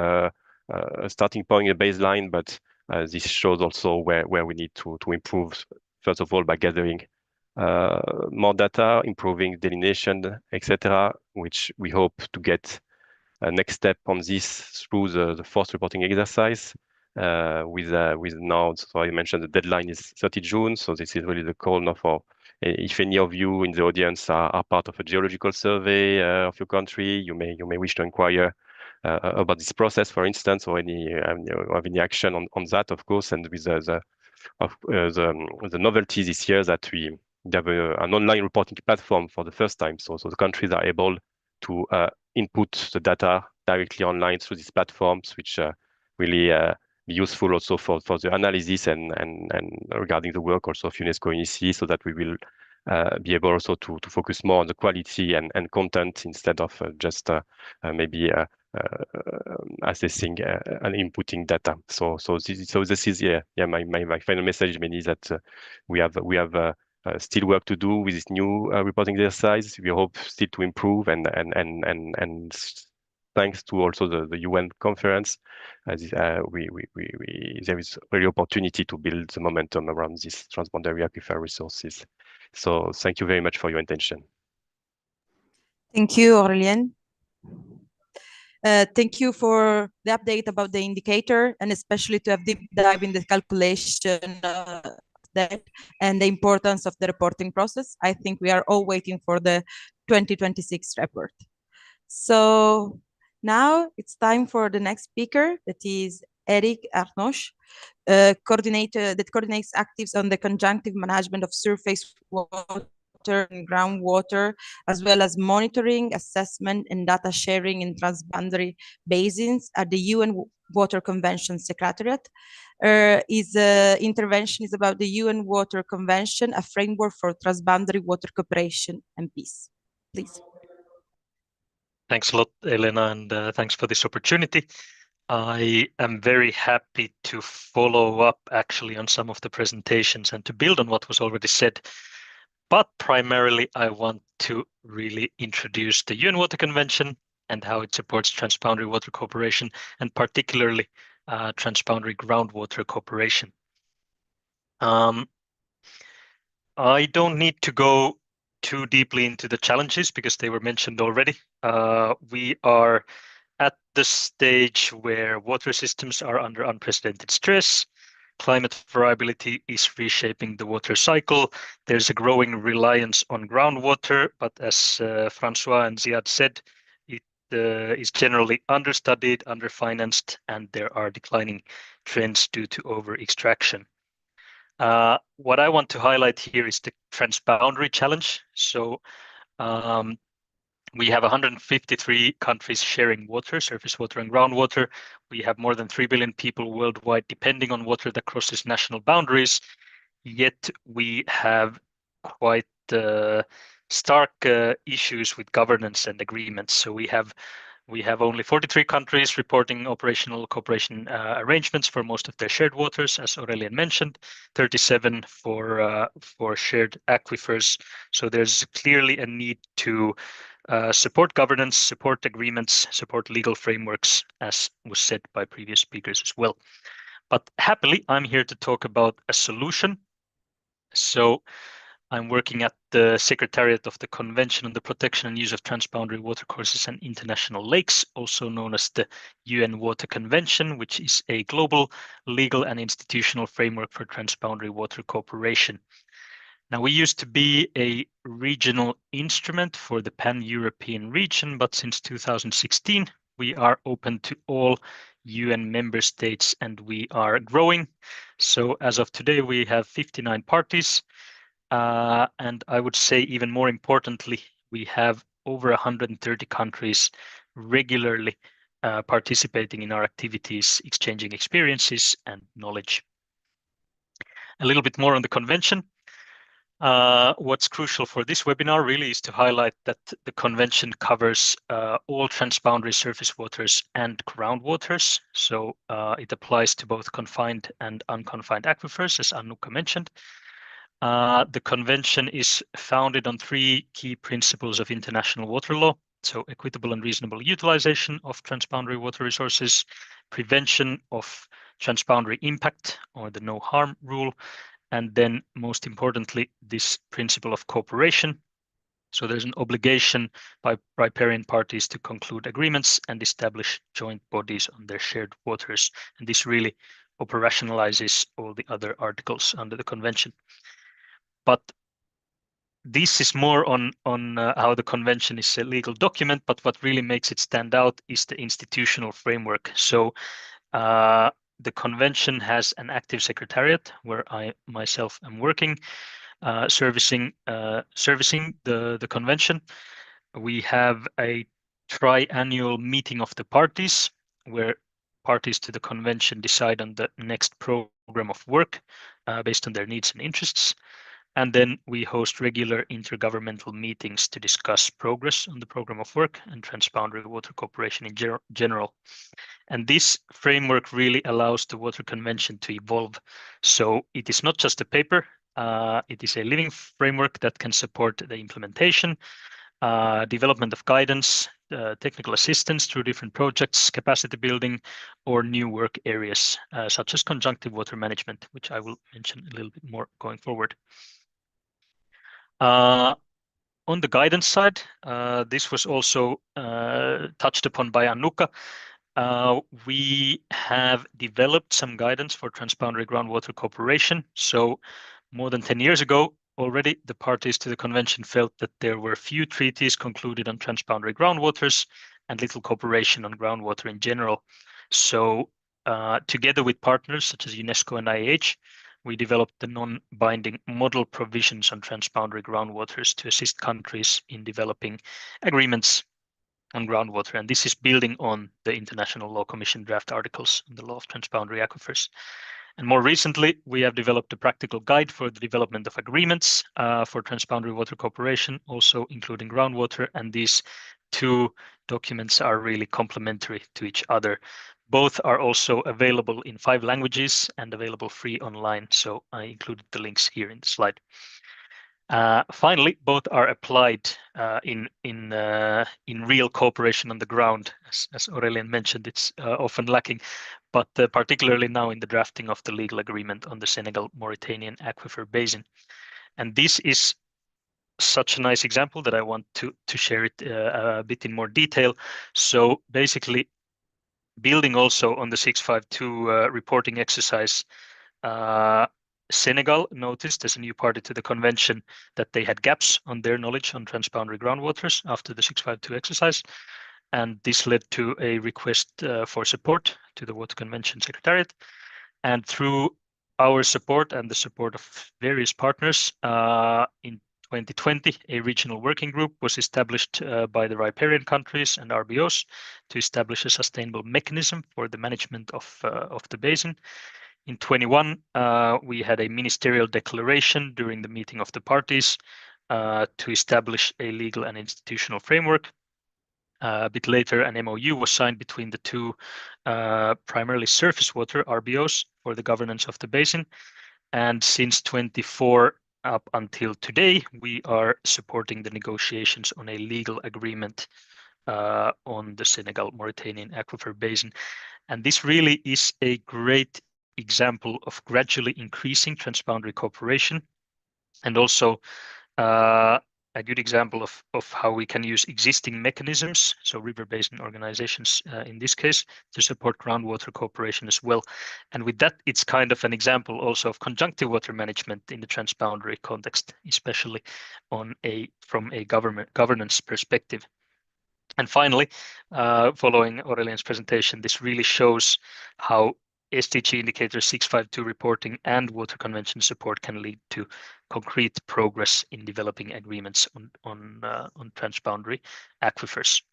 Speaker 6: a starting point, a baseline, but this shows also where we need to improve, first of all, by gathering more data, improving delineation, etc., which we hope to get a next step on this through the fourth reporting exercise. With now, so I mentioned the deadline is 30 June, so this is really the call now for, if any of you in the audience are part of a geological survey of your country, you may wish to inquire about this process, for instance, or have any action on that, of course. And with the novelty this year that we have an online reporting platform for the first time, so the countries are able to input the data directly online through these platforms, which really be useful also for the analysis and regarding the work also of UNESCO-IHP, so that we will be able also to focus more on the quality and content instead of just maybe assessing and inputting data. So this is my final message, mainly, that we have still work to do with this new reporting exercise. We hope still to improve, and thanks to also the UN conference, there is really opportunity to build the momentum around these transboundary aquifer resources. So thank you very much for your attention.
Speaker 1: Thank you, Aurélien. Thank you for the update about the indicator, and especially to have deep dive in the calculation that and the importance of the reporting process. I think we are all waiting for the 2026 report. So now it's time for the next speaker, that is Eric Arnoch, coordinator that coordinates actives on the conjunctive management of surface water and groundwater, as well as monitoring, assessment, and data sharing in transboundary basins at the UN Water Convention Secretariat. His intervention is about the UN Water Convention, a framework for transboundary water cooperation and peace. Please.
Speaker 7: Thanks a lot, Elena, and thanks for this opportunity. I am very happy to follow up actually on some of the presentations and to build on what was already said. But primarily, I want to really introduce the UN Water Convention and how it supports transboundary water cooperation, and particularly transboundary groundwater cooperation. I don't need to go too deeply into the challenges because they were mentioned already. We are at the stage where water systems are under unprecedented stress. Climate variability is reshaping the water cycle. There's a growing reliance on groundwater, but as Francois and Ziad said, it is generally understudied, underfinanced, and there are declining trends due to over-extraction. What I want to highlight here is the transboundary challenge. So we have 153 countries sharing water, surface water and groundwater. We have more than 3 billion people worldwide depending on water that crosses national boundaries. Yet we have quite stark issues with governance and agreements. So we have only 43 countries reporting operational cooperation arrangements for most of their shared waters, as Aurélien mentioned, 37 for shared aquifers. So there's clearly a need to support governance, support agreements, support legal frameworks, as was said by previous speakers as well. But happily, I'm here to talk about a solution. So I'm working at the Secretariat of the Convention on the Protection and Use of Transboundary Watercourses and International Lakes, also known as the UN Water Convention, which is a global legal and institutional framework for transboundary water cooperation. Now, we used to be a regional instrument for the pan-European region, but since 2016, we are open to all UN member states and we are growing. So as of today, we have 59 parties. And I would say even more importantly, we have over 130 countries regularly participating in our activities, exchanging experiences and knowledge. A little bit more on the convention. What's crucial for this webinar really is to highlight that the convention covers all transboundary surface waters and groundwaters. So it applies to both confined and unconfined aquifers, as Annukka mentioned. The convention is founded on 3 key principles of international water law. So equitable and reasonable utilization of transboundary water resources, prevention of transboundary impact, or the no harm rule, and then most importantly, this principle of cooperation. So there's an obligation by riparian parties to conclude agreements and establish joint bodies on their shared waters. And this really operationalizes all the other articles under the convention. But this is more on how the convention is a legal document, but what really makes it stand out is the institutional framework. So the convention has an active secretariat where I myself am working, servicing the convention. We have a triannual meeting of the parties where parties to the convention decide on the next program of work based on their needs and interests. And then we host regular intergovernmental meetings to discuss progress on the program of work and transboundary water cooperation in general. And this framework really allows the Water Convention to evolve. So it is not just a paper, it is a living framework that can support the implementation, development of guidance, technical assistance through different projects, capacity building, or new work areas, such as conjunctive water management, which I will mention a little bit more going forward. On the guidance side, this was also touched upon by Annukka. We have developed some guidance for transboundary groundwater cooperation. So more than 10 years ago, already the parties to the convention felt that there were few treaties concluded on transboundary groundwaters and little cooperation on groundwater in general. So together with partners such as UNESCO and IAEA, we developed the non-binding model provisions on transboundary groundwaters to assist countries in developing agreements on groundwater. And this is building on the International Law Commission draft articles on the law of transboundary aquifers. And more recently, we have developed a practical guide for the development of agreements for transboundary water cooperation, also including groundwater. And these two documents are really complementary to each other. Both are also available in 5 languages and available free online. So I included the links here in the slide. Finally, both are applied in real cooperation on the ground. As Aurélien mentioned, it's often lacking, but particularly now in the drafting of the legal agreement on the Senegal-Mauritanian aquifer basin. And this is such a nice example that I want to share it a bit in more detail. So basically, building also on the 652 reporting exercise, Senegal noticed as a new party to the convention that they had gaps on their knowledge on transboundary groundwaters after the 652 exercise. And this led to a request for support to the Water Convention Secretariat. And through our support and the support of various partners, in 2020, a regional working group was established by the riparian countries and RBOs to establish a sustainable mechanism for the management of the basin. In 21, we had a ministerial declaration during the meeting of the parties to establish a legal and institutional framework. A bit later, an MOU was signed between the two primarily surface water RBOs for the governance of the basin. And since 24 up until today, we are supporting the negotiations on a legal agreement on the Senegal-Mauritanian aquifer basin. And this really is a great example of gradually increasing transboundary cooperation, and also a good example of how we can use existing mechanisms, so river basin organizations in this case, to support groundwater cooperation as well. And with that, it's kind of an example also of conjunctive water management in the transboundary context, especially from a governance perspective. And finally, following Aurélien's presentation, this really shows how SDG indicator 652 reporting and Water Convention support can lead to concrete progress in developing agreements on transboundary aquifers.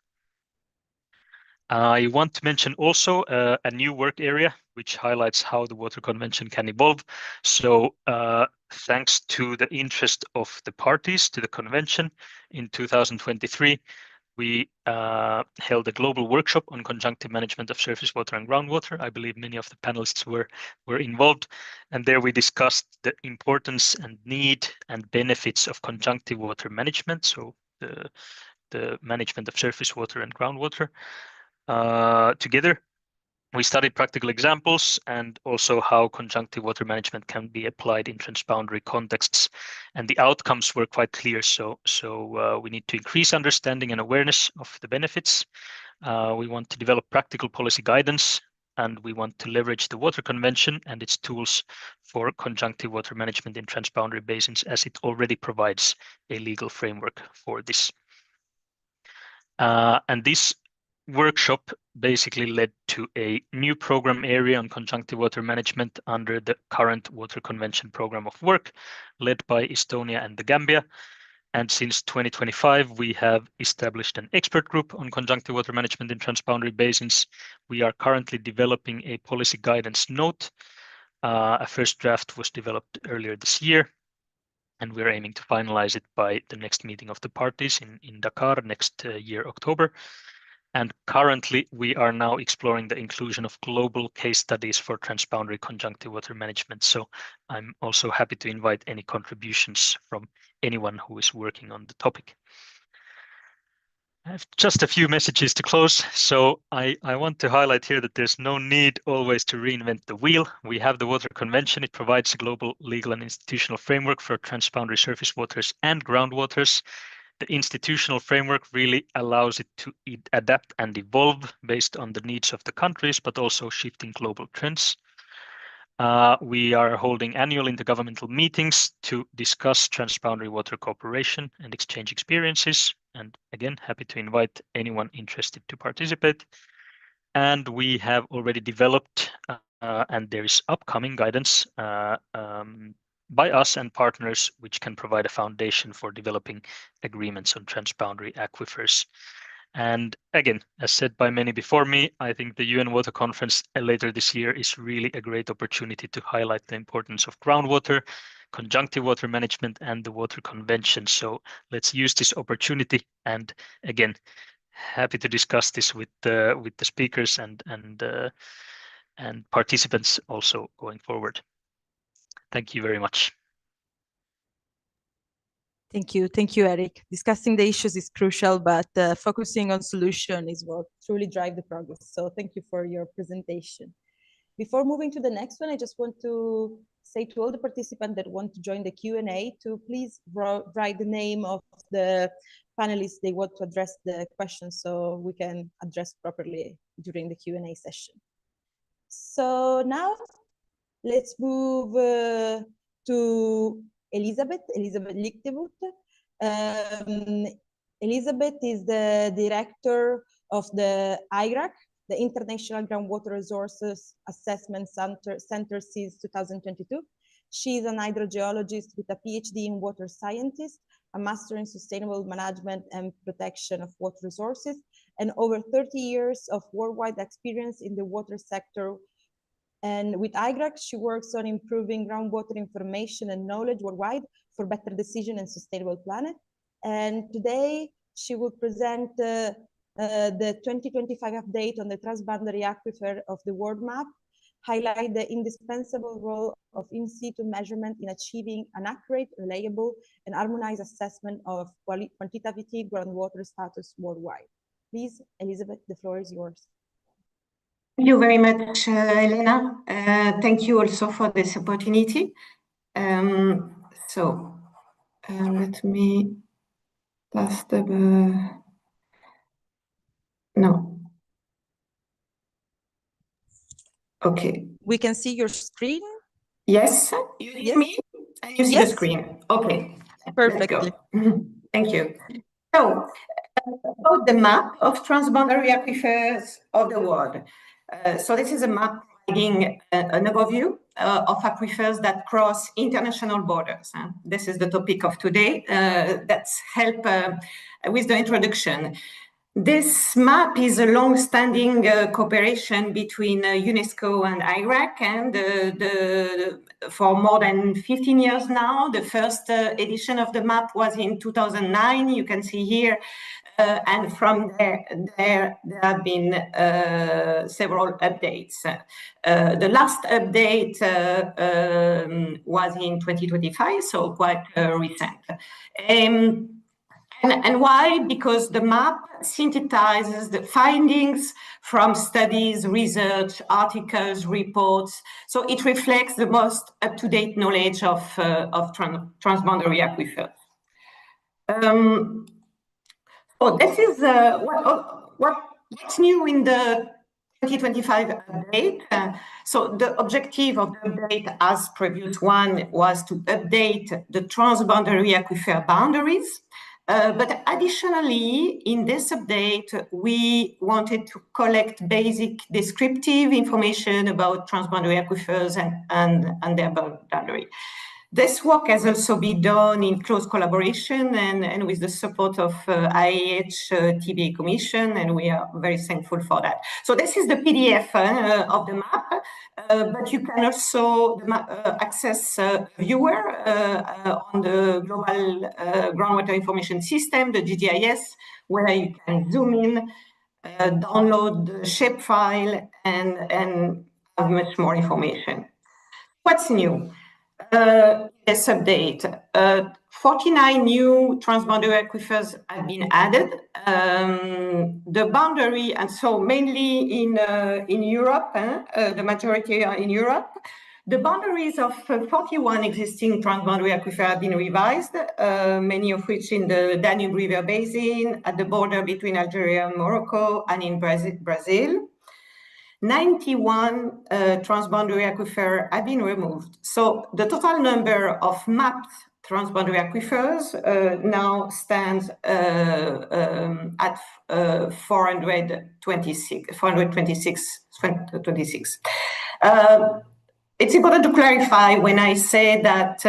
Speaker 7: I want to mention also a new work area which highlights how the Water Convention can evolve. So thanks to the interest of the parties to the convention in 2023, we held a global workshop on conjunctive management of surface water and groundwater. I believe many of the panelists were involved, and there we discussed the importance and need and benefits of conjunctive water management, so the management of surface water and groundwater. Together, we studied practical examples and also how conjunctive water management can be applied in transboundary contexts. And the outcomes were quite clear. So we need to increase understanding and awareness of the benefits. We want to develop practical policy guidance, and we want to leverage the Water Convention and its tools for conjunctive water management in transboundary basins, as it already provides a legal framework for this. And this workshop basically led to a new program area on conjunctive water management under the current Water Convention program of work, led by Estonia and the Gambia. And since 2025, we have established an expert group on conjunctive water management in transboundary basins. We are currently developing a policy guidance note. A first draft was developed earlier this year. and we're aiming to finalize it by the next meeting of the parties in Dakar next year, October. And currently, we are now exploring the inclusion of global case studies for transboundary conjunctive water management. So I'm also happy to invite any contributions from anyone who is working on the topic. I have just a few messages to close. So I want to highlight here that there's no need always to reinvent the wheel. We have the Water Convention. It provides a global legal and institutional framework for transboundary surface waters and groundwaters. The institutional framework really allows it to adapt and evolve based on the needs of the countries, but also shifting global trends. We are holding annual intergovernmental meetings to discuss transboundary water cooperation and exchange experiences. And again, happy to invite anyone interested to participate. And we have already developed, and there is upcoming guidance by us and partners, which can provide a foundation for developing agreements on transboundary aquifers. And again, as said by many before me, I think the UN Water Conference later this year is really a great opportunity to highlight the importance of groundwater, conjunctive water management, and the Water Convention. So let's use this opportunity. And again, happy to discuss this with the speakers and participants also going forward. Thank you very much.
Speaker 1: Thank you, Eric. Discussing the issues is crucial, but focusing on solution is what truly drives the progress. So thank you for your presentation. Before moving to the next one, I just want to say to all the participants that want to join the Q&A to please write the name of the panelists they want to address the questions so we can address properly during the Q&A session. So now let's move to Elisabeth Lichtewut. Elisabeth is the director of the IGRAC, the International Groundwater Resources Assessment Center since 2022. She is an hydrogeologist with a PhD in water scientist, a master in sustainable management and protection of water resources, and over 30 years of worldwide experience in the water sector. And with IGRAC, she works on improving groundwater information and knowledge worldwide for better decision and sustainable planet. And today she will present the 2025 update on the transboundary aquifer of the world map, highlight the indispensable role of in situ measurement in achieving an accurate, reliable, and harmonized assessment of quantitative groundwater status worldwide. Please, Elisabeth, the floor is yours.
Speaker 8: Thank you very much, Elena. Thank you also for this opportunity. Let me pass the... No. Okay.
Speaker 1: We can see your screen.
Speaker 8: Yes, you hear me? And you see the screen. Okay.
Speaker 1: Perfectly.
Speaker 8: Thank you. So, about the map of transboundary aquifers of the world. So this is a map providing an overview of aquifers that cross international borders. This is the topic of today. That's help with the introduction. This map is a long-standing cooperation between UNESCO and IGRAC, and for more than 15 years now. The first edition of the map was in 2009. You can see here. And from there have been several updates. The last update was in 2025, so quite recent. And why? Because the map synthesizes the findings from studies, research, articles, reports. So it reflects the most up-to-date knowledge of transboundary aquifers. So this is what's new in the 2025 update. So the objective of the update, as previous one, was to update the transboundary aquifer boundaries. But additionally, in this update, we wanted to collect basic descriptive information about transboundary aquifers and their boundary. This work has also been done in close collaboration and with the support of IAEH Commission, and we are very thankful for that. So this is the PDF of the map, but you can also access viewer on the Global Groundwater Information System, the GGIS, where you can zoom in, download the shapefile, and have much more information. What's new? This update, 49 new transboundary aquifers have been added. The boundary, and so mainly in Europe, the majority are in Europe. The boundaries of 41 existing transboundary aquifers have been revised, many of which in the Danube River Basin, at the border between Algeria and Morocco, and in Brazil. 91 transboundary aquifers have been removed. So the total number of mapped transboundary aquifers now stands at 426. It's important to clarify when I say that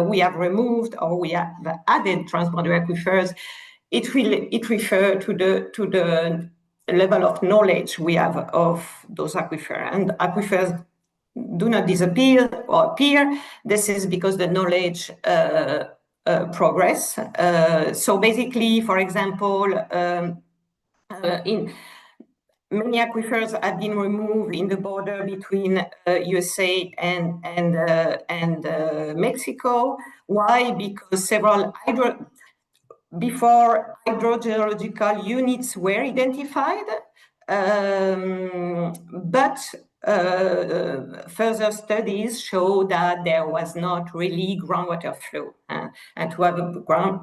Speaker 8: we have removed or we have added transboundary aquifers, it refers to the level of knowledge we have of those aquifers, and aquifers do not disappear or appear. This is because the knowledge progress. So basically, for example, in many aquifers have been removed in the border between USA and Mexico. Why? Because several hydrogeological units were identified, but further studies show that there was not really groundwater flow, and to have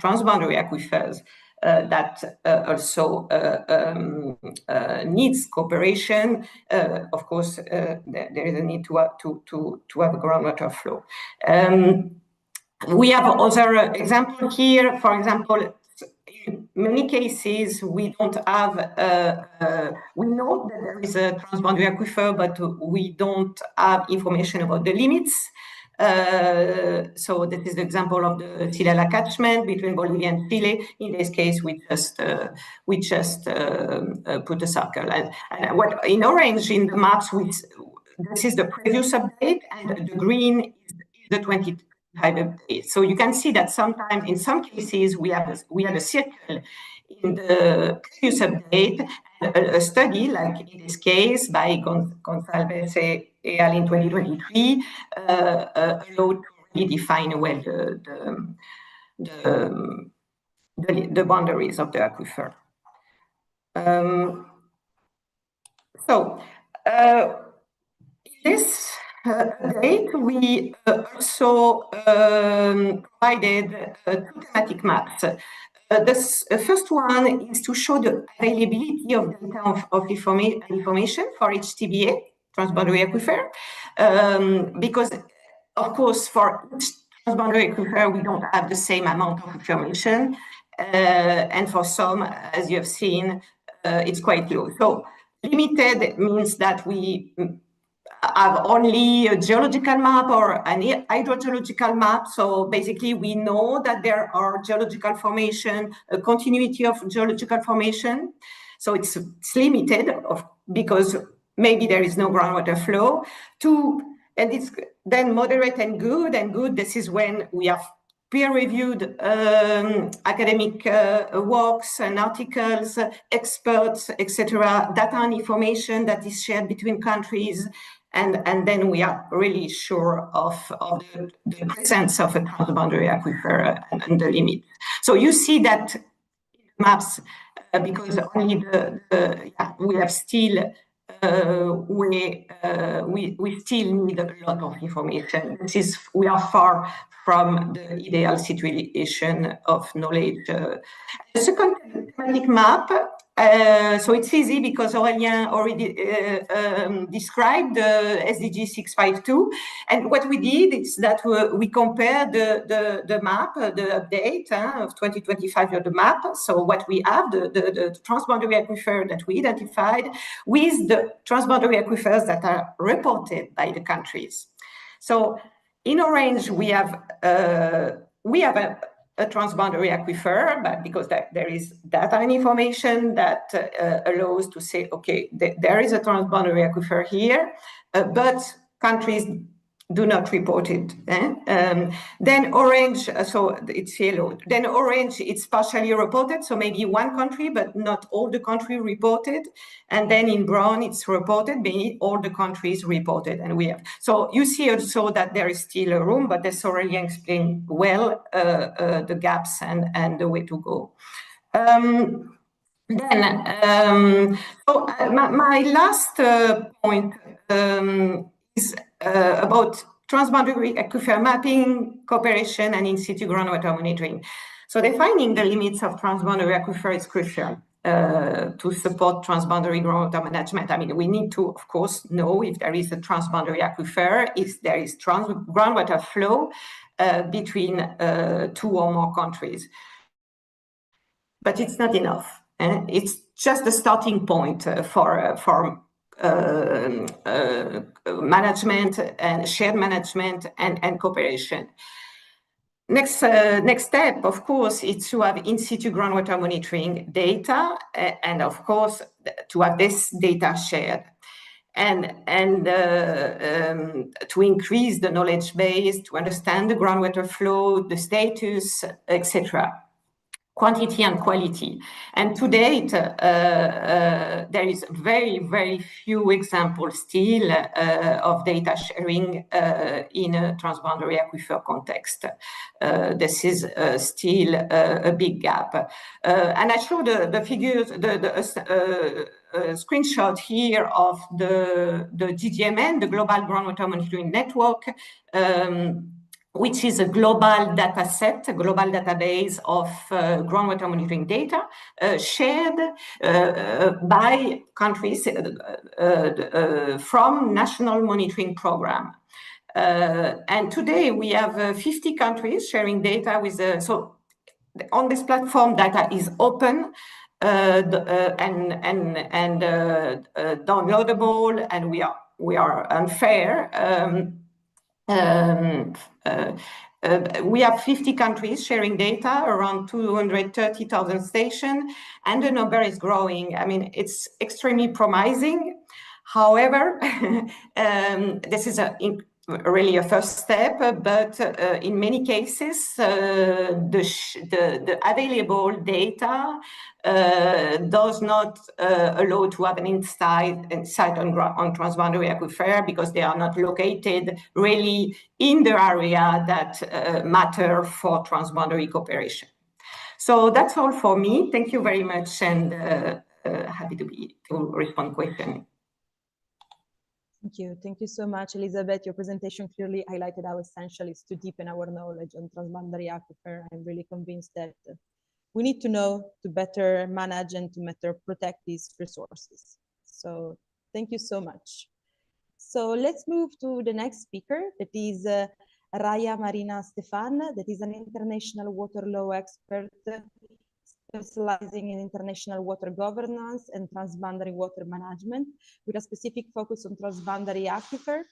Speaker 8: transboundary aquifers that also needs cooperation. Of course, there is a need to have groundwater flow. We have other examples here. For example, in many cases, we don't have, we know that there is a transboundary aquifer, but we don't have information about the limits. So that is the example of the Silala catchment between Bolivia and Chile. In this case, we just put a circle. And what in orange in the maps, this is the previous update, and the green is the 2025 update. So you can see that sometimes, in some cases, we had a circle in the previous update, and a study, like in this case by Gonçalves et al. In 2023, allowed to redefine well the boundaries of the aquifer. This update, we also provided two thematic maps. The first one is to show the availability of data of information for each TBA, transboundary aquifer, because, of course, for each transboundary aquifer, we don't have the same amount of information, and for some, as you have seen, it's quite low. So limited means that we have only a geological map or an hydrogeological map. So basically, we know that there are geological formation, a continuity of geological formation. So it's limited because maybe there is no groundwater flow. And it's then moderate and good. And good, this is when we have peer-reviewed academic works and articles, experts, etc., data and information that is shared between countries. And then we are really sure of the presence of a transboundary aquifer and the limit. So you see that maps, because only we have still we still need a lot of information. We are far from the ideal situation of knowledge. The second thematic map, so it's easy because Aurélien already described the SDG 652. And what we did is that we compared the map, the update of 2025 of the map. So what we have, the transboundary aquifer that we identified with the transboundary aquifers that are reported by the countries. So in orange, we have a transboundary aquifer, but because there is data and information that allows to say, okay, there is a transboundary aquifer here, but countries do not report it. Then orange, so it's yellow. Then orange, it's partially reported, so maybe one country, but not all the country reported. And then in brown, it's reported, maybe all the countries reported. And we have, so you see also that there is still a room, but as Aurélien explained well, the gaps and the way to go. My last point is about transboundary aquifer mapping, cooperation, and in situ groundwater monitoring. So defining the limits of transboundary aquifer is crucial to support transboundary groundwater management. I mean, we need to, of course, know if there is a transboundary aquifer, if there is groundwater flow between two or more countries. But it's not enough. It's just the starting point for management and shared management and cooperation. Next step, of course, is to have in situ groundwater monitoring data, and of course to have this data shared, and to increase the knowledge base, to understand the groundwater flow, the status, etc. Quantity and quality. And to date, there is very, very few examples still of data sharing in a transboundary aquifer context. This is still a big gap. And I show the figures, the screenshot here of the GGMN, the Global Groundwater Monitoring Network, which is a global data set, a global database of groundwater monitoring data shared by countries from national monitoring program. And today we have 50 countries sharing data with, so on this platform data is open and downloadable, and we are unfair. We have 50 countries sharing data, around 230,000 stations, and the number is growing. I mean, it's extremely promising. However, this is really a first step, but in many cases, the available data does not allow to have an insight on transboundary aquifer, because they are not located really in the area that matter for transboundary cooperation. So that's all for me. Thank you very much, and happy to respond to questions.
Speaker 1: Thank you so much, Elizabeth. Your presentation clearly highlighted how essential it is to deepen our knowledge on transboundary aquifer. I'm really convinced that we need to know to better manage and to better protect these resources. So thank you so much. So let's move to the next speaker, that is Raya Marina Stefan, that is an international water law expert specializing in international water governance and transboundary water management, with a specific focus on transboundary aquifer.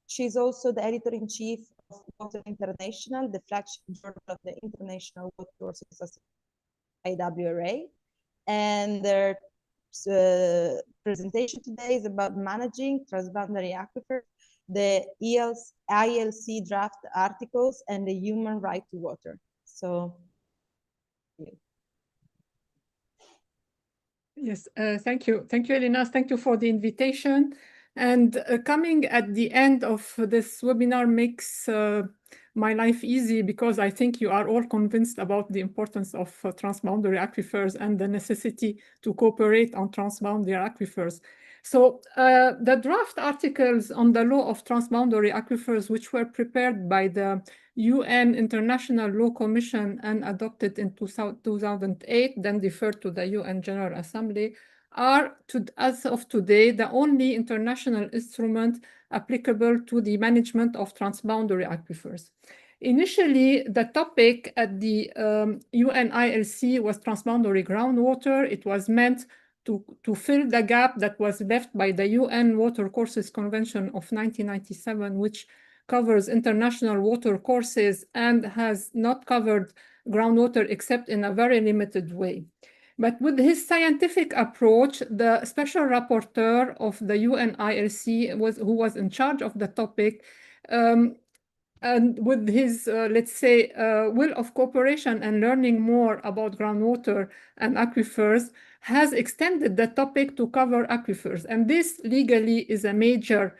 Speaker 1: She's also the editor-in-chief of Water International, the flagship journal of the International Water Resources IAEA. And their presentation today is about managing transboundary aquifer, the ILC draft articles, and the human right to water. So,
Speaker 9: yes, thank you. Thank you, Elena. Thank you for the invitation. And coming at the end of this webinar makes my life easy, because I think you are all convinced about the importance of transboundary aquifers and the necessity to cooperate on transboundary aquifers. So the draft articles on the law of transboundary aquifers, which were prepared by the UN International Law Commission and adopted in 2008, then deferred to the UN General Assembly, are, as of today, the only international instrument applicable to the management of transboundary aquifers. Initially, the topic at the UNILC was transboundary groundwater. It was meant to fill the gap that was left by the UN Water Courses Convention of 1997, which covers international water courses and has not covered groundwater except in a very limited way. But with his scientific approach, the special rapporteur of the UNIRC who was in charge of the topic, and with his, let's say, will of cooperation and learning more about groundwater and aquifers, has extended the topic to cover aquifers. And this legally is a major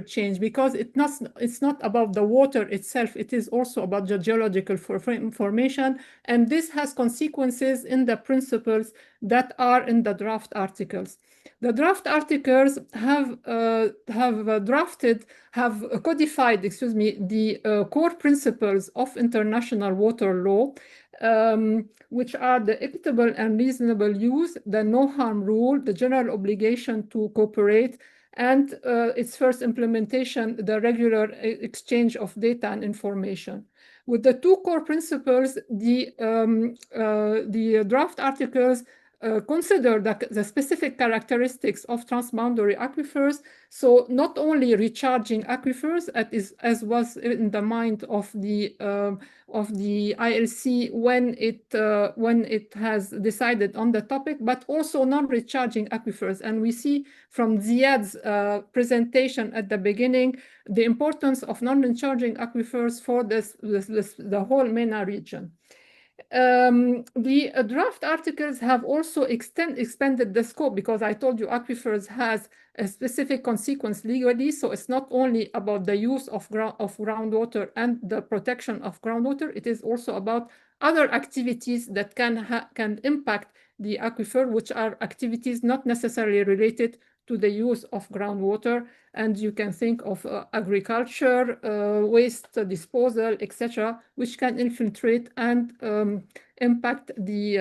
Speaker 9: change, because it's not about the water itself, it is also about the geological formation, and this has consequences in the principles that are in the draft articles. The draft articles have codified, the core principles of international water law, which are the equitable and reasonable use, the no harm rule, the general obligation to cooperate, and its first implementation, the regular exchange of data and information. With the two core principles, the draft articles consider the specific characteristics of transboundary aquifers. So not only recharging aquifers, as was in the mind of the ILC when it has decided on the topic, but also non-recharging aquifers. And we see from Ziad's presentation at the beginning the importance of non-recharging aquifers for the whole MENA region. The draft articles have also expanded the scope, because I told you aquifers has a specific consequence legally, so it's not only about the use of groundwater and the protection of groundwater, it is also about other activities that can impact the aquifer, which are activities not necessarily related to the use of groundwater. And you can think of agriculture, waste disposal, etc., which can infiltrate and impact the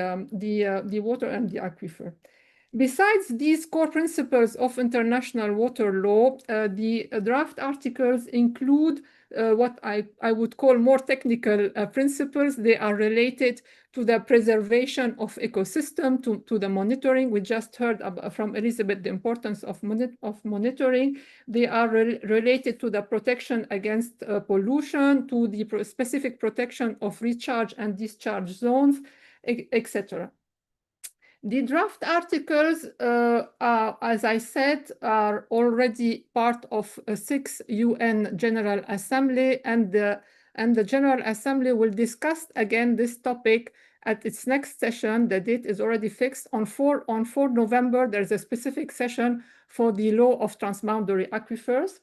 Speaker 9: water and the aquifer. Besides these core principles of international water law, the draft articles include what I would call more technical principles. They are related to the preservation of ecosystem, to the monitoring. We just heard from Elizabeth the importance of monitoring. They are related to the protection against pollution, to the specific protection of recharge and discharge zones, etc. The draft articles, as I said, are already part of a 6th UN General Assembly, and the General Assembly will discuss again this topic at its next session. The date is already fixed. On 4 November, there's a specific session for the law of transboundary aquifers.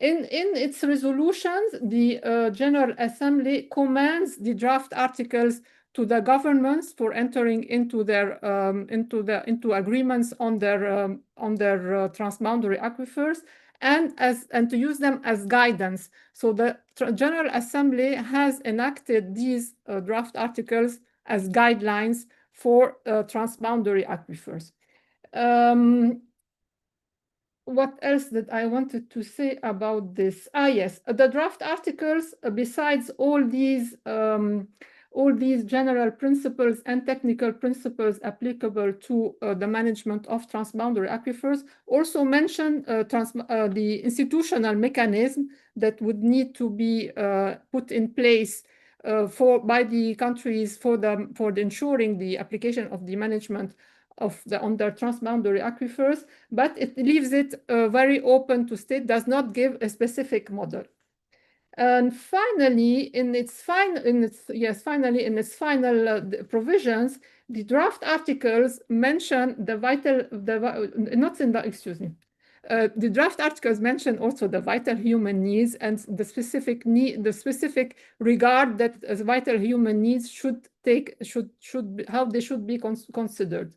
Speaker 9: In its resolutions, the General Assembly commends the draft articles to the governments for entering into their into agreements on their transboundary aquifers, and to use them as guidance. So the General Assembly has enacted these draft articles as guidelines for transboundary aquifers. What else did I wanted to say about this? Yes, the draft articles, besides all these general principles and technical principles applicable to the management of transboundary aquifers, also mention the institutional mechanism that would need to be put in place by the countries for ensuring the application of the management on their transboundary aquifers, but it leaves it very open to state, does not give a specific model. And finally, in its final provisions, the draft articles mention the draft articles mention also the vital human needs and the specific regard that vital human needs how they should be considered.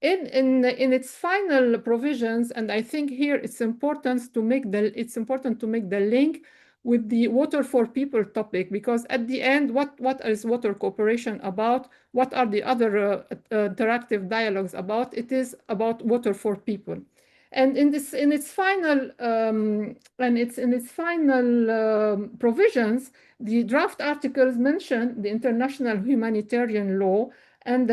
Speaker 9: In its final provisions, and I think here it's important to make the link with the water for people topic, because at the end, what is water cooperation about? What are the other interactive dialogues about? It is about water for people. And in its final provisions, the draft articles mention the international humanitarian law, and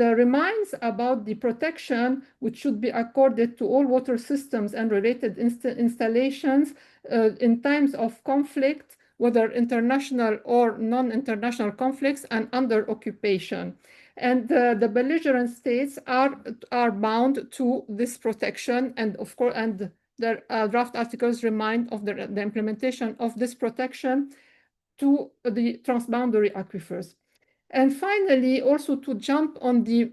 Speaker 9: reminds about the protection which should be accorded to all water systems and related installations in times of conflict, whether international or non-international conflicts, and under occupation. And the belligerent states are bound to this protection, and of course, and the draft articles remind of the implementation of this protection to the transboundary aquifers. And finally, also to jump on the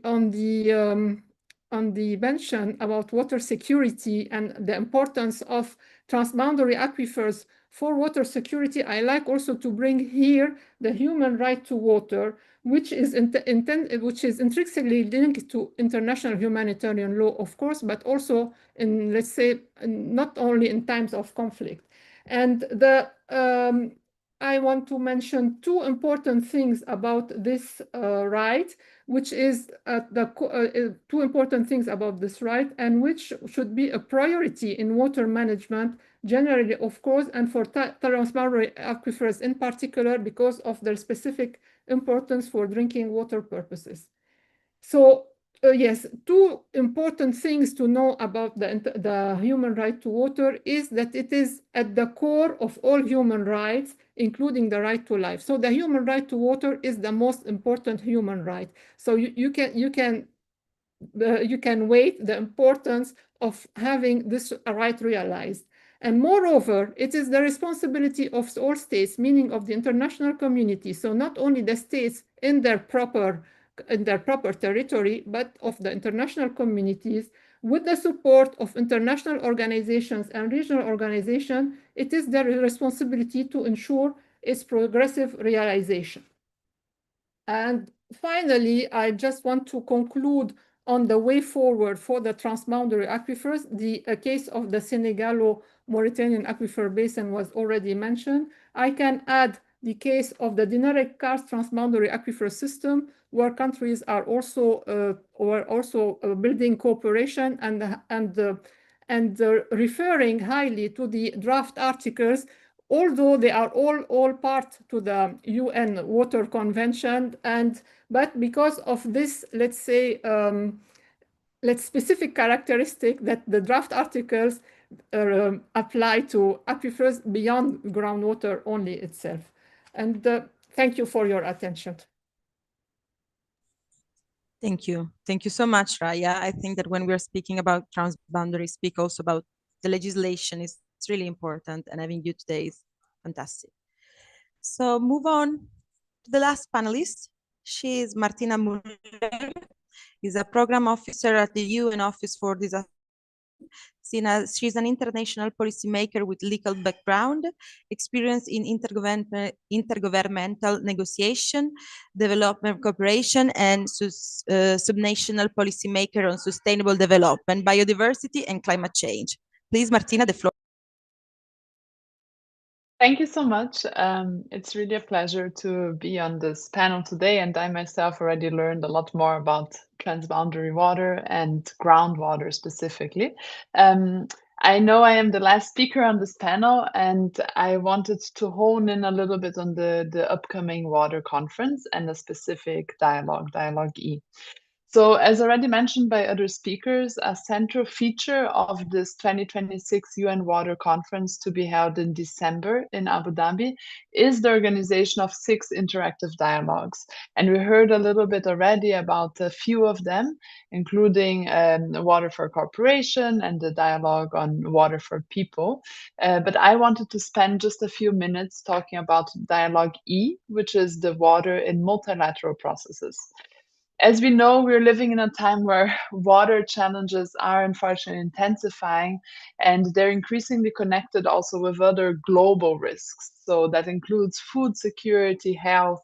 Speaker 9: mention about water security and the importance of transboundary aquifers for water security, I like also to bring here the human right to water, which is intrinsically linked to international humanitarian law, of course, but also in, let's say, not only in times of conflict. And I want to mention two important things about this right, which is two important things about this right, and which should be a priority in water management generally, of course, and for transboundary aquifers in particular, because of their specific importance for drinking water purposes. So yes, two important things to know about the human right to water is that it is at the core of all human rights, including the right to life. So the human right to water is the most important human right. So you can weigh the importance of having this right realized. And moreover, it is the responsibility of all states, meaning of the international community. So not only the states in their proper territory, but of the international communities, with the support of international organizations and regional organizations. It is their responsibility to ensure its progressive realization. And finally, I just want to conclude on the way forward for the transboundary aquifers. The case of the Senegalo-Mauritanian aquifer basin was already mentioned. I can add the case of the Dinaric Karst transboundary aquifer system, where countries are also building cooperation and referring highly to the draft articles, although they are all part to the UN Water Convention, but because of this, let's say, specific characteristic that the draft articles apply to aquifers beyond groundwater only itself. And thank you for your attention.
Speaker 1: Thank you. Thank you so much, Raya. I think that when we're speaking about transboundary, speak also about the legislation is really important, and having you today is fantastic. So move on to the last panelist. She is Martina Muller. She's a program officer at the UN Office for Disaster. She's an international policymaker with legal background, experience in intergovernmental negotiation, development cooperation, and subnational policymaker on sustainable development, biodiversity, and climate change. Please, Martina, the floor.
Speaker 10: Thank you so much. It's really a pleasure to be on this panel today, and I myself already learned a lot more about transboundary water and groundwater specifically. I know I am the last speaker on this panel, and I wanted to hone in a little bit on the upcoming water conference and a specific dialogue, Dialogue E. So as already mentioned by other speakers, a central feature of this 2026 UN Water Conference to be held in December in Abu Dhabi is the organization of 6 interactive dialogues. And we heard a little bit already about a few of them, including Water for Cooperation and the dialogue on Water for People. But I wanted to spend just a few minutes talking about Dialogue E, which is the water in multilateral processes. As we know, we're living in a time where water challenges are unfortunately intensifying, and they're increasingly connected also with other global risks. So that includes food security, health,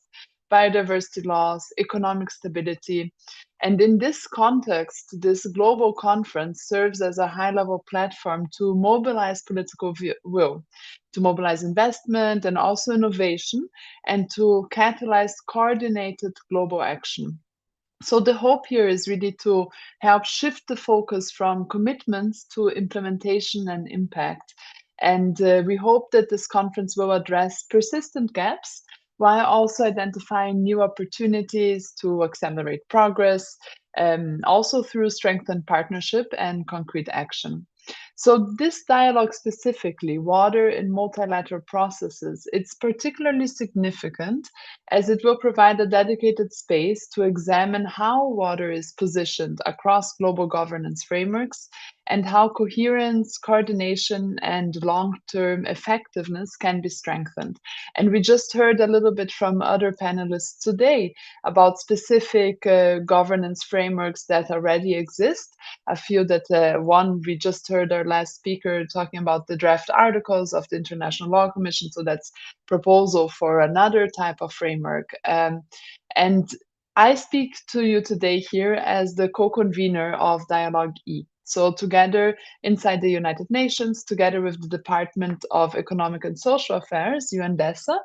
Speaker 10: biodiversity loss, economic stability. And in this context, this global conference serves as a high-level platform to mobilize political will, to mobilize investment and also innovation, and to catalyze coordinated global action. So the hope here is really to help shift the focus from commitments to implementation and impact. And we hope that this conference will address persistent gaps while also identifying new opportunities to accelerate progress, also through strengthened partnership and concrete action. So this dialogue specifically, water in multilateral processes, it's particularly significant as it will provide a dedicated space to examine how water is positioned across global governance frameworks and how coherence, coordination, and long-term effectiveness can be strengthened. And we just heard a little bit from other panelists today about specific governance frameworks that already exist. I feel that one, we just heard our last speaker talking about the draft articles of the International Law Commission, so that's proposal for another type of framework. And I speak to you today here as the co-convener of Dialogue E. So together inside the United Nations, together with the Department of Economic and Social Affairs, UNDESA,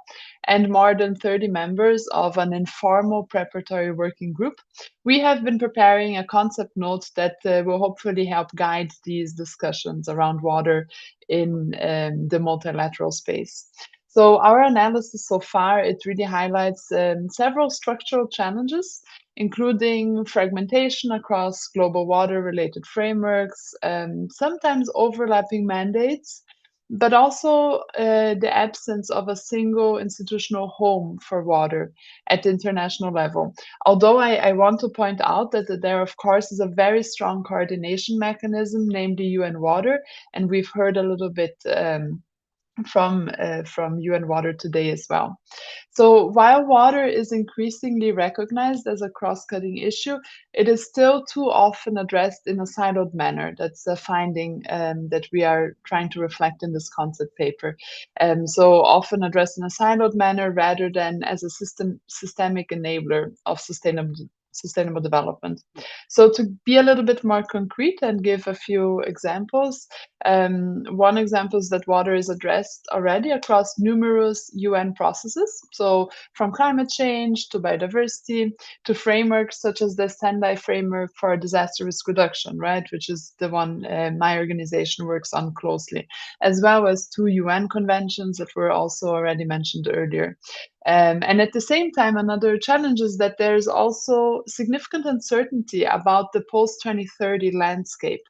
Speaker 10: and more than 30 members of an informal preparatory working group, we have been preparing a concept note that will hopefully help guide these discussions around water in the multilateral space. So our analysis so far, it really highlights several structural challenges, including fragmentation across global water-related frameworks, sometimes overlapping mandates, but also the absence of a single institutional home for water at the international level. Although I want to point out that there, of course, is a very strong coordination mechanism, namely UN Water, and we've heard a little bit from UN Water today as well. So while water is increasingly recognized as a cross-cutting issue, it is still too often addressed in a siloed manner. That's a finding that we are trying to reflect in this concept paper. So often addressed in a siloed manner rather than as a systemic enabler of sustainable development. So to be a little bit more concrete and give a few examples, one example is that water is addressed already across numerous UN processes. So from climate change to biodiversity to frameworks such as the Sendai framework for disaster risk reduction, right, which is the one my organization works on closely, as well as 2 UN conventions that were also already mentioned earlier. And at the same time, another challenge is that there's also significant uncertainty about the post-2030 landscape,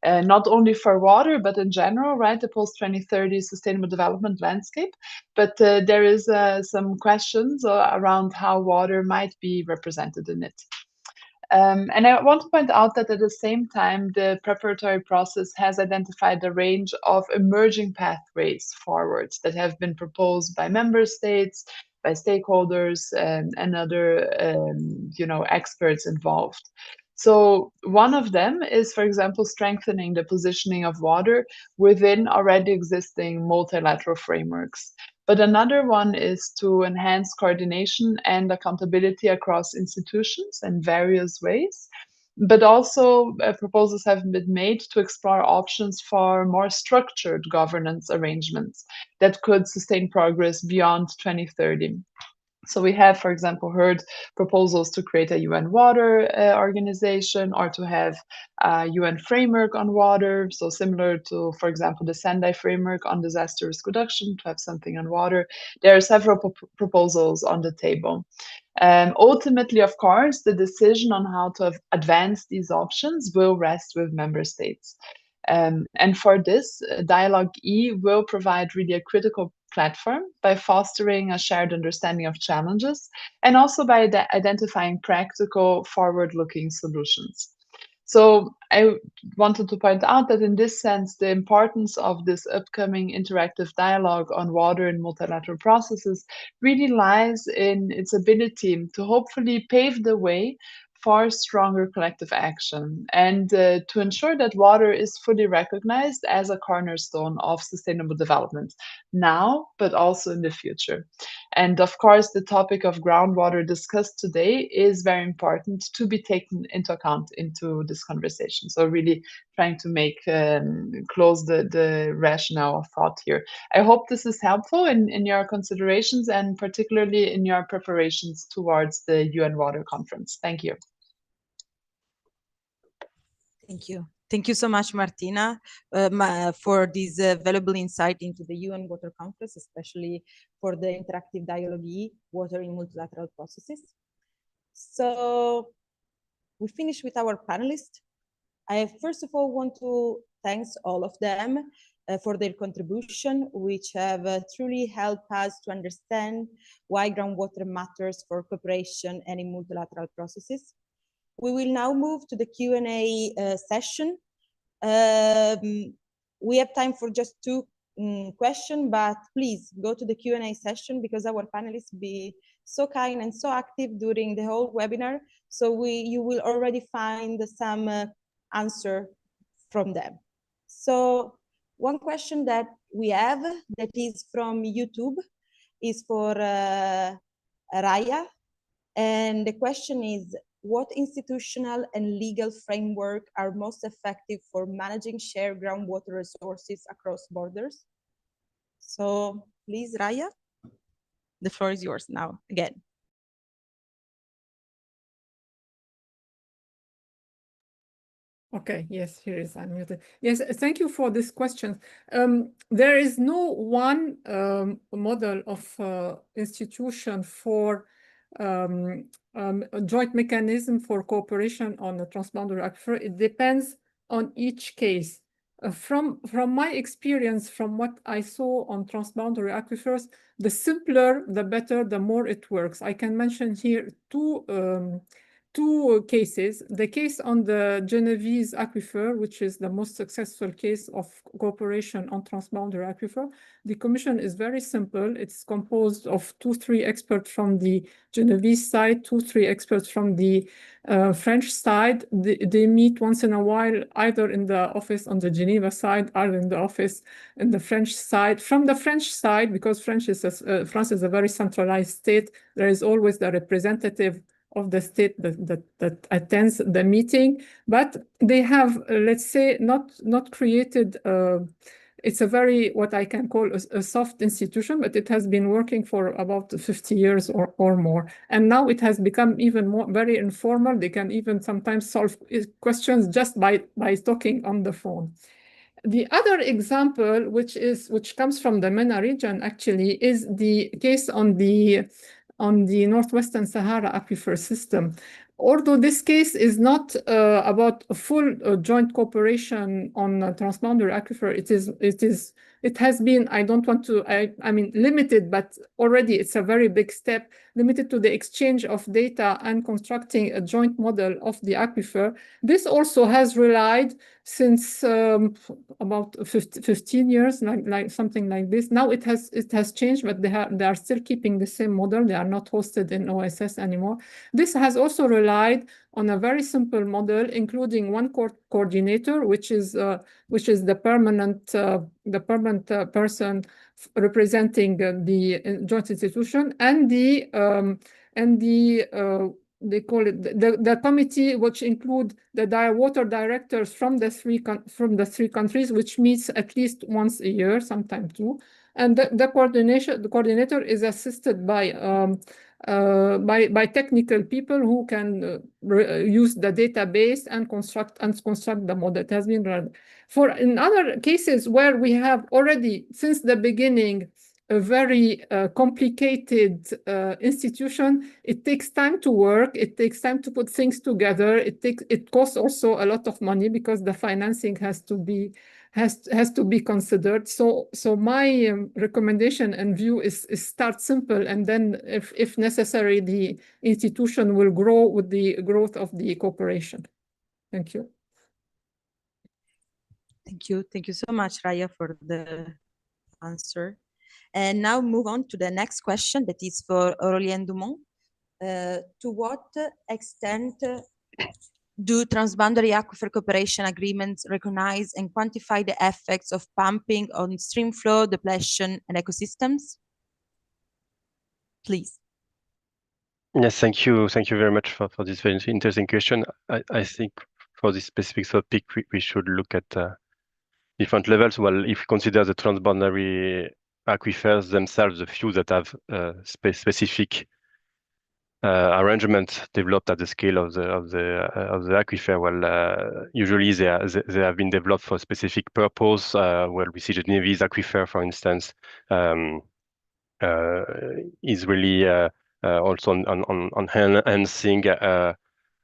Speaker 10: not only for water, but in general, right, the post-2030 sustainable development landscape. But there is some questions around how water might be represented in it. And I want to point out that at the same time, the preparatory process has identified a range of emerging pathways forwards that have been proposed by member states, by stakeholders, and other experts involved. So one of them is, for example, strengthening the positioning of water within already existing multilateral frameworks. But another one is to enhance coordination and accountability across institutions in various ways. But also proposals have been made to explore options for more structured governance arrangements that could sustain progress beyond 2030. So we have, for example, heard proposals to create a UN water organization or to have a UN framework on water. So similar to, for example, the Sendai framework on disaster risk reduction, to have something on water. There are several proposals on the table. Ultimately, of course, the decision on how to advance these options will rest with member states. And for this, Dialogue E will provide really a critical platform by fostering a shared understanding of challenges and also by identifying practical forward-looking solutions. So I wanted to point out that in this sense, the importance of this upcoming interactive dialogue on water and multilateral processes really lies in its ability to hopefully pave the way for stronger collective action and to ensure that water is fully recognized as a cornerstone of sustainable development now, but also in the future. And of course, the topic of groundwater discussed today is very important to be taken into account into this conversation. So really trying to make close the rationale of thought here. I hope this is helpful in your considerations and particularly in your preparations towards the UN Water Conference. Thank you.
Speaker 1: Thank you. Thank you so much, Martina, for this valuable insight into the UN Water Conference, especially for the interactive dialogue E, water in multilateral processes. So we finished with our panelists. I first of all want to thanks all of them for their contribution, which have truly helped us to understand why groundwater matters for cooperation and in multilateral processes. We will now move to the Q&A session. We have time for just two questions, but please go to the Q&A session because our panelists be so kind and so active during the whole webinar. So you will already find some answer from them. So one question that we have that is from YouTube is for Raya. And the question is, what institutional and legal framework are most effective for managing shared groundwater resources across borders? So please, Raya, the floor is yours now again.
Speaker 9: Okay, yes, here is unmuted. Yes, thank you for this question. There is no one model of institution for a joint mechanism for cooperation on the transboundary aquifer. It depends on each case. From my experience, from what I saw on transboundary aquifers, the simpler, the better, the more it works. I can mention here two cases. The case on the Genovese aquifer, which is the most successful case of cooperation on transboundary aquifer. The commission is very simple. It's composed of 2-3 experts from the Genovese side, 2-3 experts from the French side. They meet once in a while, either in the office on the Geneva side, or in the office in the French side. From the French side, because France is a very centralized state, there is always the representative of the state that attends the meeting, but they have, let's say, not created, it's a very, what I can call a soft institution, but it has been working for about 50 years or more. And now it has become even more very informal. They can even sometimes solve questions just by talking on the phone. The other example, which comes from the MENA region, actually, is the case on the Northwestern Sahara aquifer system. Although this case is not about a full joint cooperation on transboundary aquifer, it has been, I don't want to, I mean, limited, but already it's a very big step, limited to the exchange of data and constructing a joint model of the aquifer. This also has relied since about 15 years, like something like this. Now it has changed, but they are still keeping the same model. They are not hosted in OSS anymore. This has also relied on a very simple model, including one coordinator, which is the permanent person representing the joint institution, and they call it the committee, which include the water directors from the three countries, which meets at least once a year, sometimes two. And the coordinator is assisted by technical people who can use the database and construct the model. It has been run. In other cases where we have already since the beginning a very complicated institution, it takes time to work. It takes time to put things together. It costs also a lot of money because the financing has to be considered. So my recommendation and view is start simple, and then if necessary, the institution will grow with the growth of the cooperation. Thank you.
Speaker 1: Thank you so much, Raya, for the answer. And now move on to the next question that is for Aurélien Dumont. To what extent do transboundary aquifer cooperation agreements recognize and quantify the effects of pumping on stream flow, depletion, and ecosystems? Please.
Speaker 6: Yes, thank you very much for this very interesting question. I think for this specific topic, we should look at different levels. Well, if we consider the transboundary aquifers themselves, the few that have specific arrangement developed at the scale of the aquifer, well, usually they have been developed for a specific purpose. Well, we see the Genovese aquifer, for instance, is really also on enhancing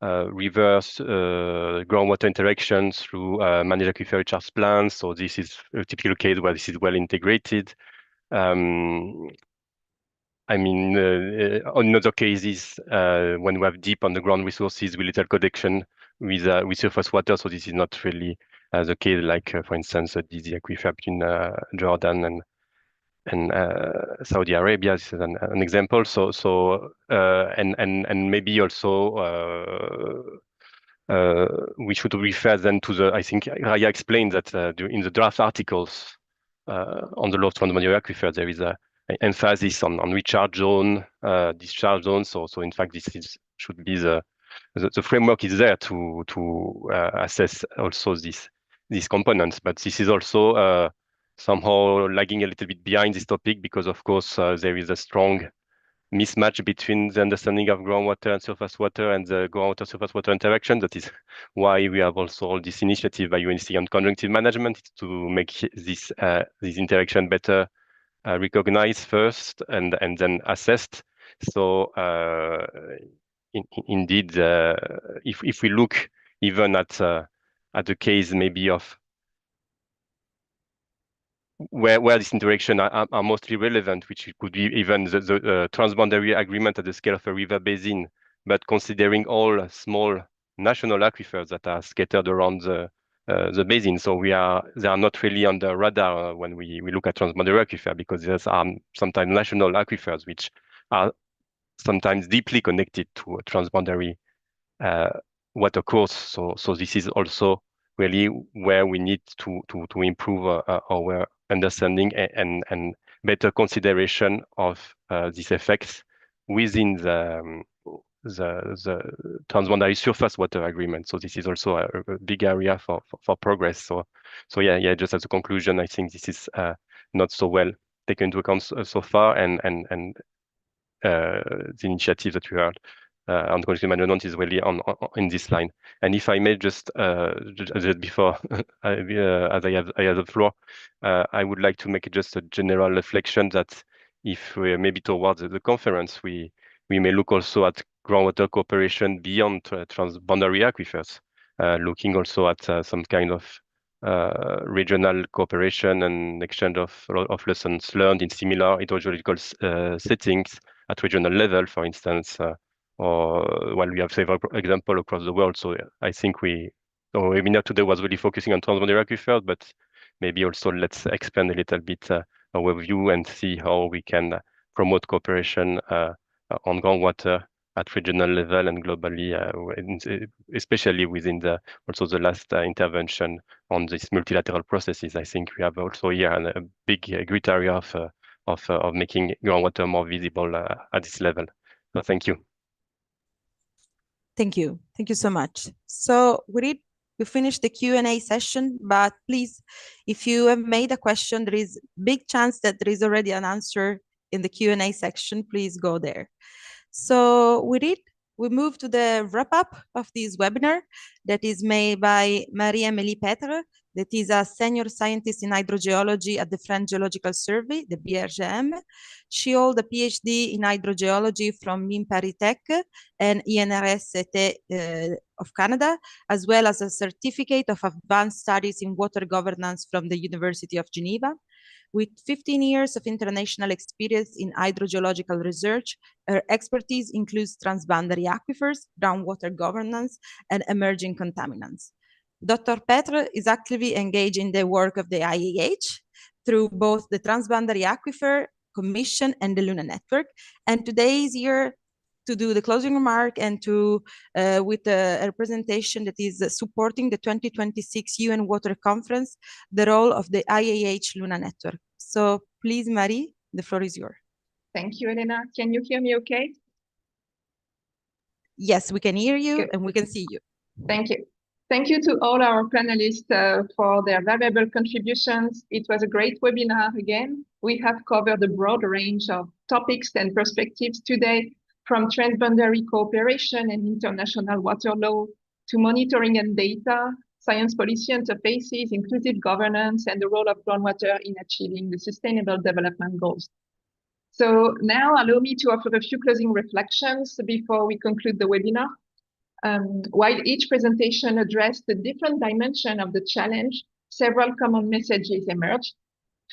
Speaker 6: reverse groundwater interaction through managed aquifer recharge plans. So this is a typical case where this is well integrated. I mean, on other cases, when we have deep underground resources with little connection with surface water, so this is not really the case. Like, for instance, the aquifer between Jordan and Saudi Arabia. This is an example. And maybe also we should refer then to the. I think Raya explained that in the draft articles on the law of transboundary aquifer, there is a emphasis on recharge zone, discharge zone. So in fact, should be the framework is there to assess also these components. But this is also somehow lagging a little bit behind this topic because, of course, there is a strong mismatch between the understanding of groundwater and surface water and the groundwater surface water interaction. That is why we have also all this initiative by UNC on conjunctive management to make this interaction better recognized first and then assessed. So indeed, if we look even at the case maybe of where this interaction are mostly relevant, which could be even the transboundary agreement at the scale of a river basin, but considering all small national aquifers that are scattered around the basin. So they are not really on the radar when we look at transboundary aquifer, because there's sometimes national aquifers which are sometimes deeply connected to a transboundary water course. So this is also really where we need to improve our understanding and better consideration of these effects within the transboundary surface water agreement. So this is also a big area for progress. So yeah, just as a conclusion, I think this is not so well taken into account so far, and the initiative that we heard on conjunctive management is really in this line. And if I may just before as I have the floor, I would like to make just a general reflection that if we maybe towards the conference we may look also at groundwater cooperation beyond transboundary aquifers, looking also at some kind of regional cooperation and exchange of lessons learned in similar hydrogeological settings at regional level, for instance, or while we have several examples across the world. So I think our webinar today was really focusing on transboundary aquifers, but maybe also let's expand a little bit our view and see how we can promote cooperation on groundwater at regional level and globally, especially within also the last intervention on these multilateral processes. I think we have also here a big great area of making groundwater more visible at this level. So thank you.
Speaker 1: Thank you. Thank you so much. So we finished the Q&A session, but please, if you have made a question, there is a big chance that there is already an answer in the Q&A section. Please go there. So we move to the wrap-up of this webinar that is made by Marie-Amélie Petre, that is a senior scientist in hydrogeology at the French Geological Survey, the BRGM. She holds a PhD in hydrogeology from MIN Paris Tech and INRS of Canada, as well as a certificate of advanced studies in water governance from the University of Geneva. With 15 years of international experience in hydrogeological research, her expertise includes transboundary aquifers, groundwater governance, and emerging contaminants. Dr. Petre is actively engaged in the work of the IAEH through both the Transboundary Aquifer Commission and the Luna Network. And today is here to do the closing remark and to with a presentation that is supporting the 2026 UN Water Conference, the role of the IAEH Luna Network. So please, Marie, the floor is yours.
Speaker 11: Thank you, Elena. Can you hear me okay?
Speaker 1: Yes, we can hear you.
Speaker 11: Good.
Speaker 1: And we can see you.
Speaker 11: Thank you. Thank you to all our panelists for their valuable contributions. It was a great webinar again. We have covered a broad range of topics and perspectives today, from transboundary cooperation and international water law to monitoring and data, science policy interfaces, inclusive governance, and the role of groundwater in achieving the Sustainable Development Goals. So now allow me to offer a few closing reflections before we conclude the webinar. While each presentation addressed a different dimension of the challenge, several common messages emerged.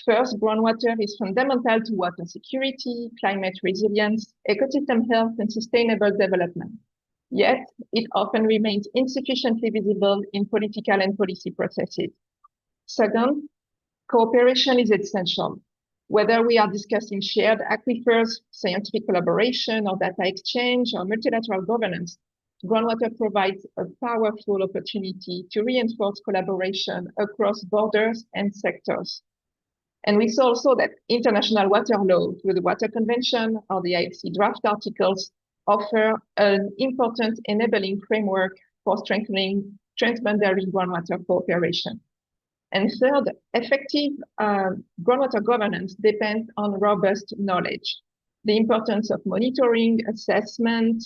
Speaker 11: First, groundwater is fundamental to water security, climate resilience, ecosystem health, and sustainable development. Yet, it often remains insufficiently visible in political and policy processes. Second, cooperation is essential. Whether we are discussing shared aquifers, scientific collaboration, or data exchange, or multilateral governance, groundwater provides a powerful opportunity to reinforce collaboration across borders and sectors. And we saw also that international water law through the Water Convention or the IFC draft articles offer an important enabling framework for strengthening transboundary groundwater cooperation. And third, effective groundwater governance depends on robust knowledge. The importance of monitoring, assessment,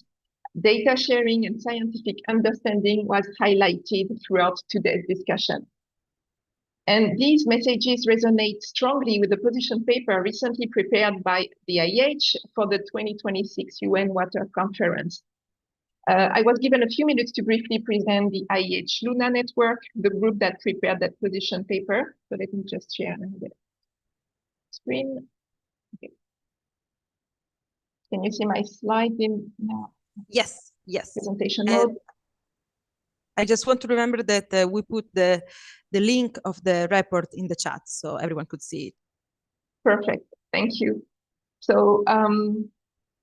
Speaker 11: data sharing, and scientific understanding was highlighted throughout today's discussion. And these messages resonate strongly with the position paper recently prepared by the IEH for the 2026 UN Water Conference. I was given a few minutes to briefly present the IEH Luna Network, the group that prepared that position paper. So let me just share the screen. Okay. Can you see my slide in now?
Speaker 1: Yes, yes.
Speaker 11: Presentation mode.
Speaker 1: I just want to remember that we put the link of the report in the chat so everyone could see it.
Speaker 11: Perfect, thank you. So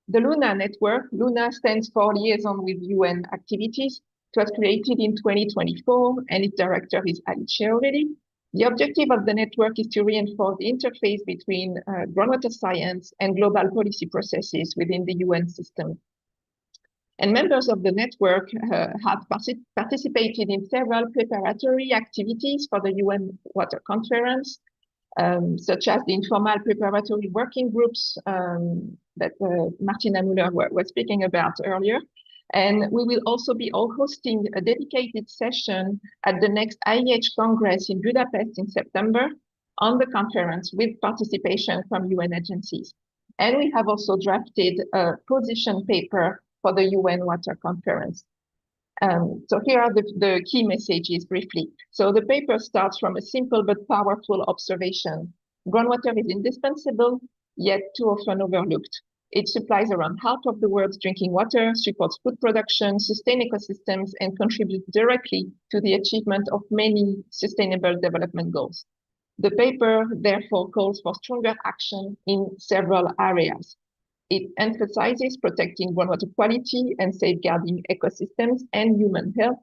Speaker 11: the Luna network, Luna stands for Liaison with UN Activities. It was created in 2024 and its director is Alice already. The objective of the network is to reinforce the interface between groundwater science and global policy processes within the UN system. And members of the network have participated in several preparatory activities for the UN Water Conference, such as the informal preparatory working groups that Martina Müller was speaking about earlier. And we will also be hosting a dedicated session at the next IEH Congress in Budapest in September on the conference with participation from UN agencies. And we have also drafted a position paper for the UN Water Conference. So here are the key messages briefly. So the paper starts from a simple but powerful observation. Groundwater is indispensable, yet too often overlooked. It supplies around half of the world's drinking water, supports food production, sustains ecosystems, and contributes directly to the achievement of many sustainable development goals. The paper therefore calls for stronger action in several areas. It emphasizes protecting groundwater quality and safeguarding ecosystems and human health.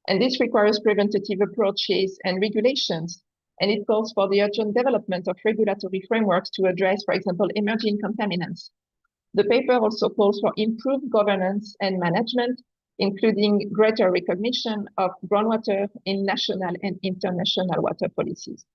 Speaker 11: And this requires preventative approaches and regulations. And it calls for the urgent development of regulatory frameworks to address, for example, emerging contaminants. The paper also calls for improved governance and management, including greater recognition of groundwater in national and international water policies.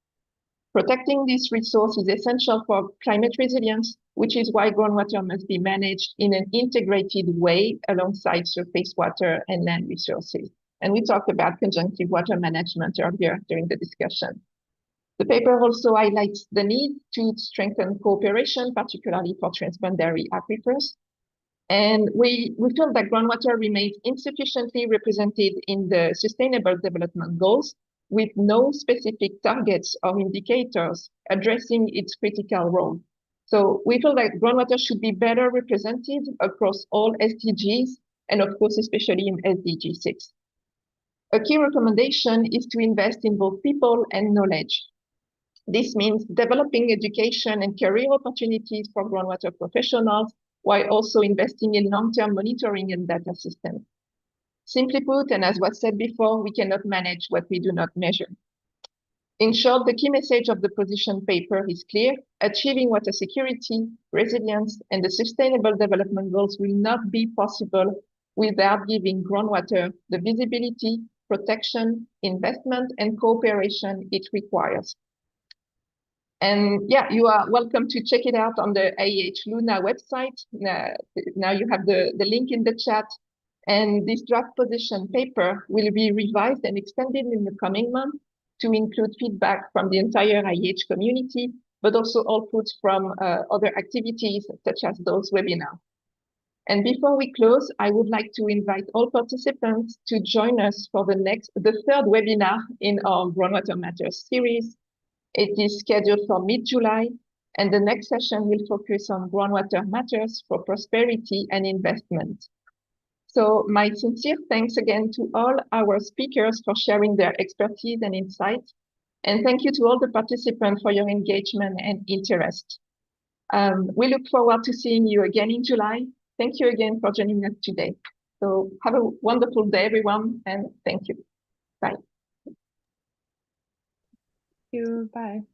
Speaker 11: Protecting this resource is essential for climate resilience, which is why groundwater must be managed in an integrated way alongside surface water and land resources. And we talked about conjunctive water management earlier during the discussion. The paper also highlights the need to strengthen cooperation, particularly for transboundary aquifers. And we feel that groundwater remains insufficiently represented in the Sustainable Development Goals, with no specific targets or indicators addressing its critical role. So we feel that groundwater should be better represented across all SDGs, and of course, especially in SDG 6. A key recommendation is to invest in both people and knowledge. This means developing education and career opportunities for groundwater professionals, while also investing in long-term monitoring and data systems. Simply put, and as was said before, we cannot manage what we do not measure. In short, the key message of the position paper is clear. Achieving water security, resilience, and the Sustainable Development Goals will not be possible without giving groundwater the visibility, protection, investment, and cooperation it requires. And yeah, you are welcome to check it out on the IEH Luna website. Now you have the link in the chat. And this draft position paper will be revised and extended in the coming months to include feedback from the entire IEH community, but also outputs from other activities such as those webinars. And before we close, I would like to invite all participants to join us for the third webinar in our Groundwater Matters series. It is scheduled for mid-July, and the next session will focus on groundwater matters for prosperity and investment. So my sincere thanks again to all our speakers for sharing their expertise and insights. And thank you to all the participants for your engagement and interest. We look forward to seeing you again in July. Thank you again for joining us today. So have a wonderful day, everyone, and thank you. Bye.
Speaker 10: Thank you. Bye.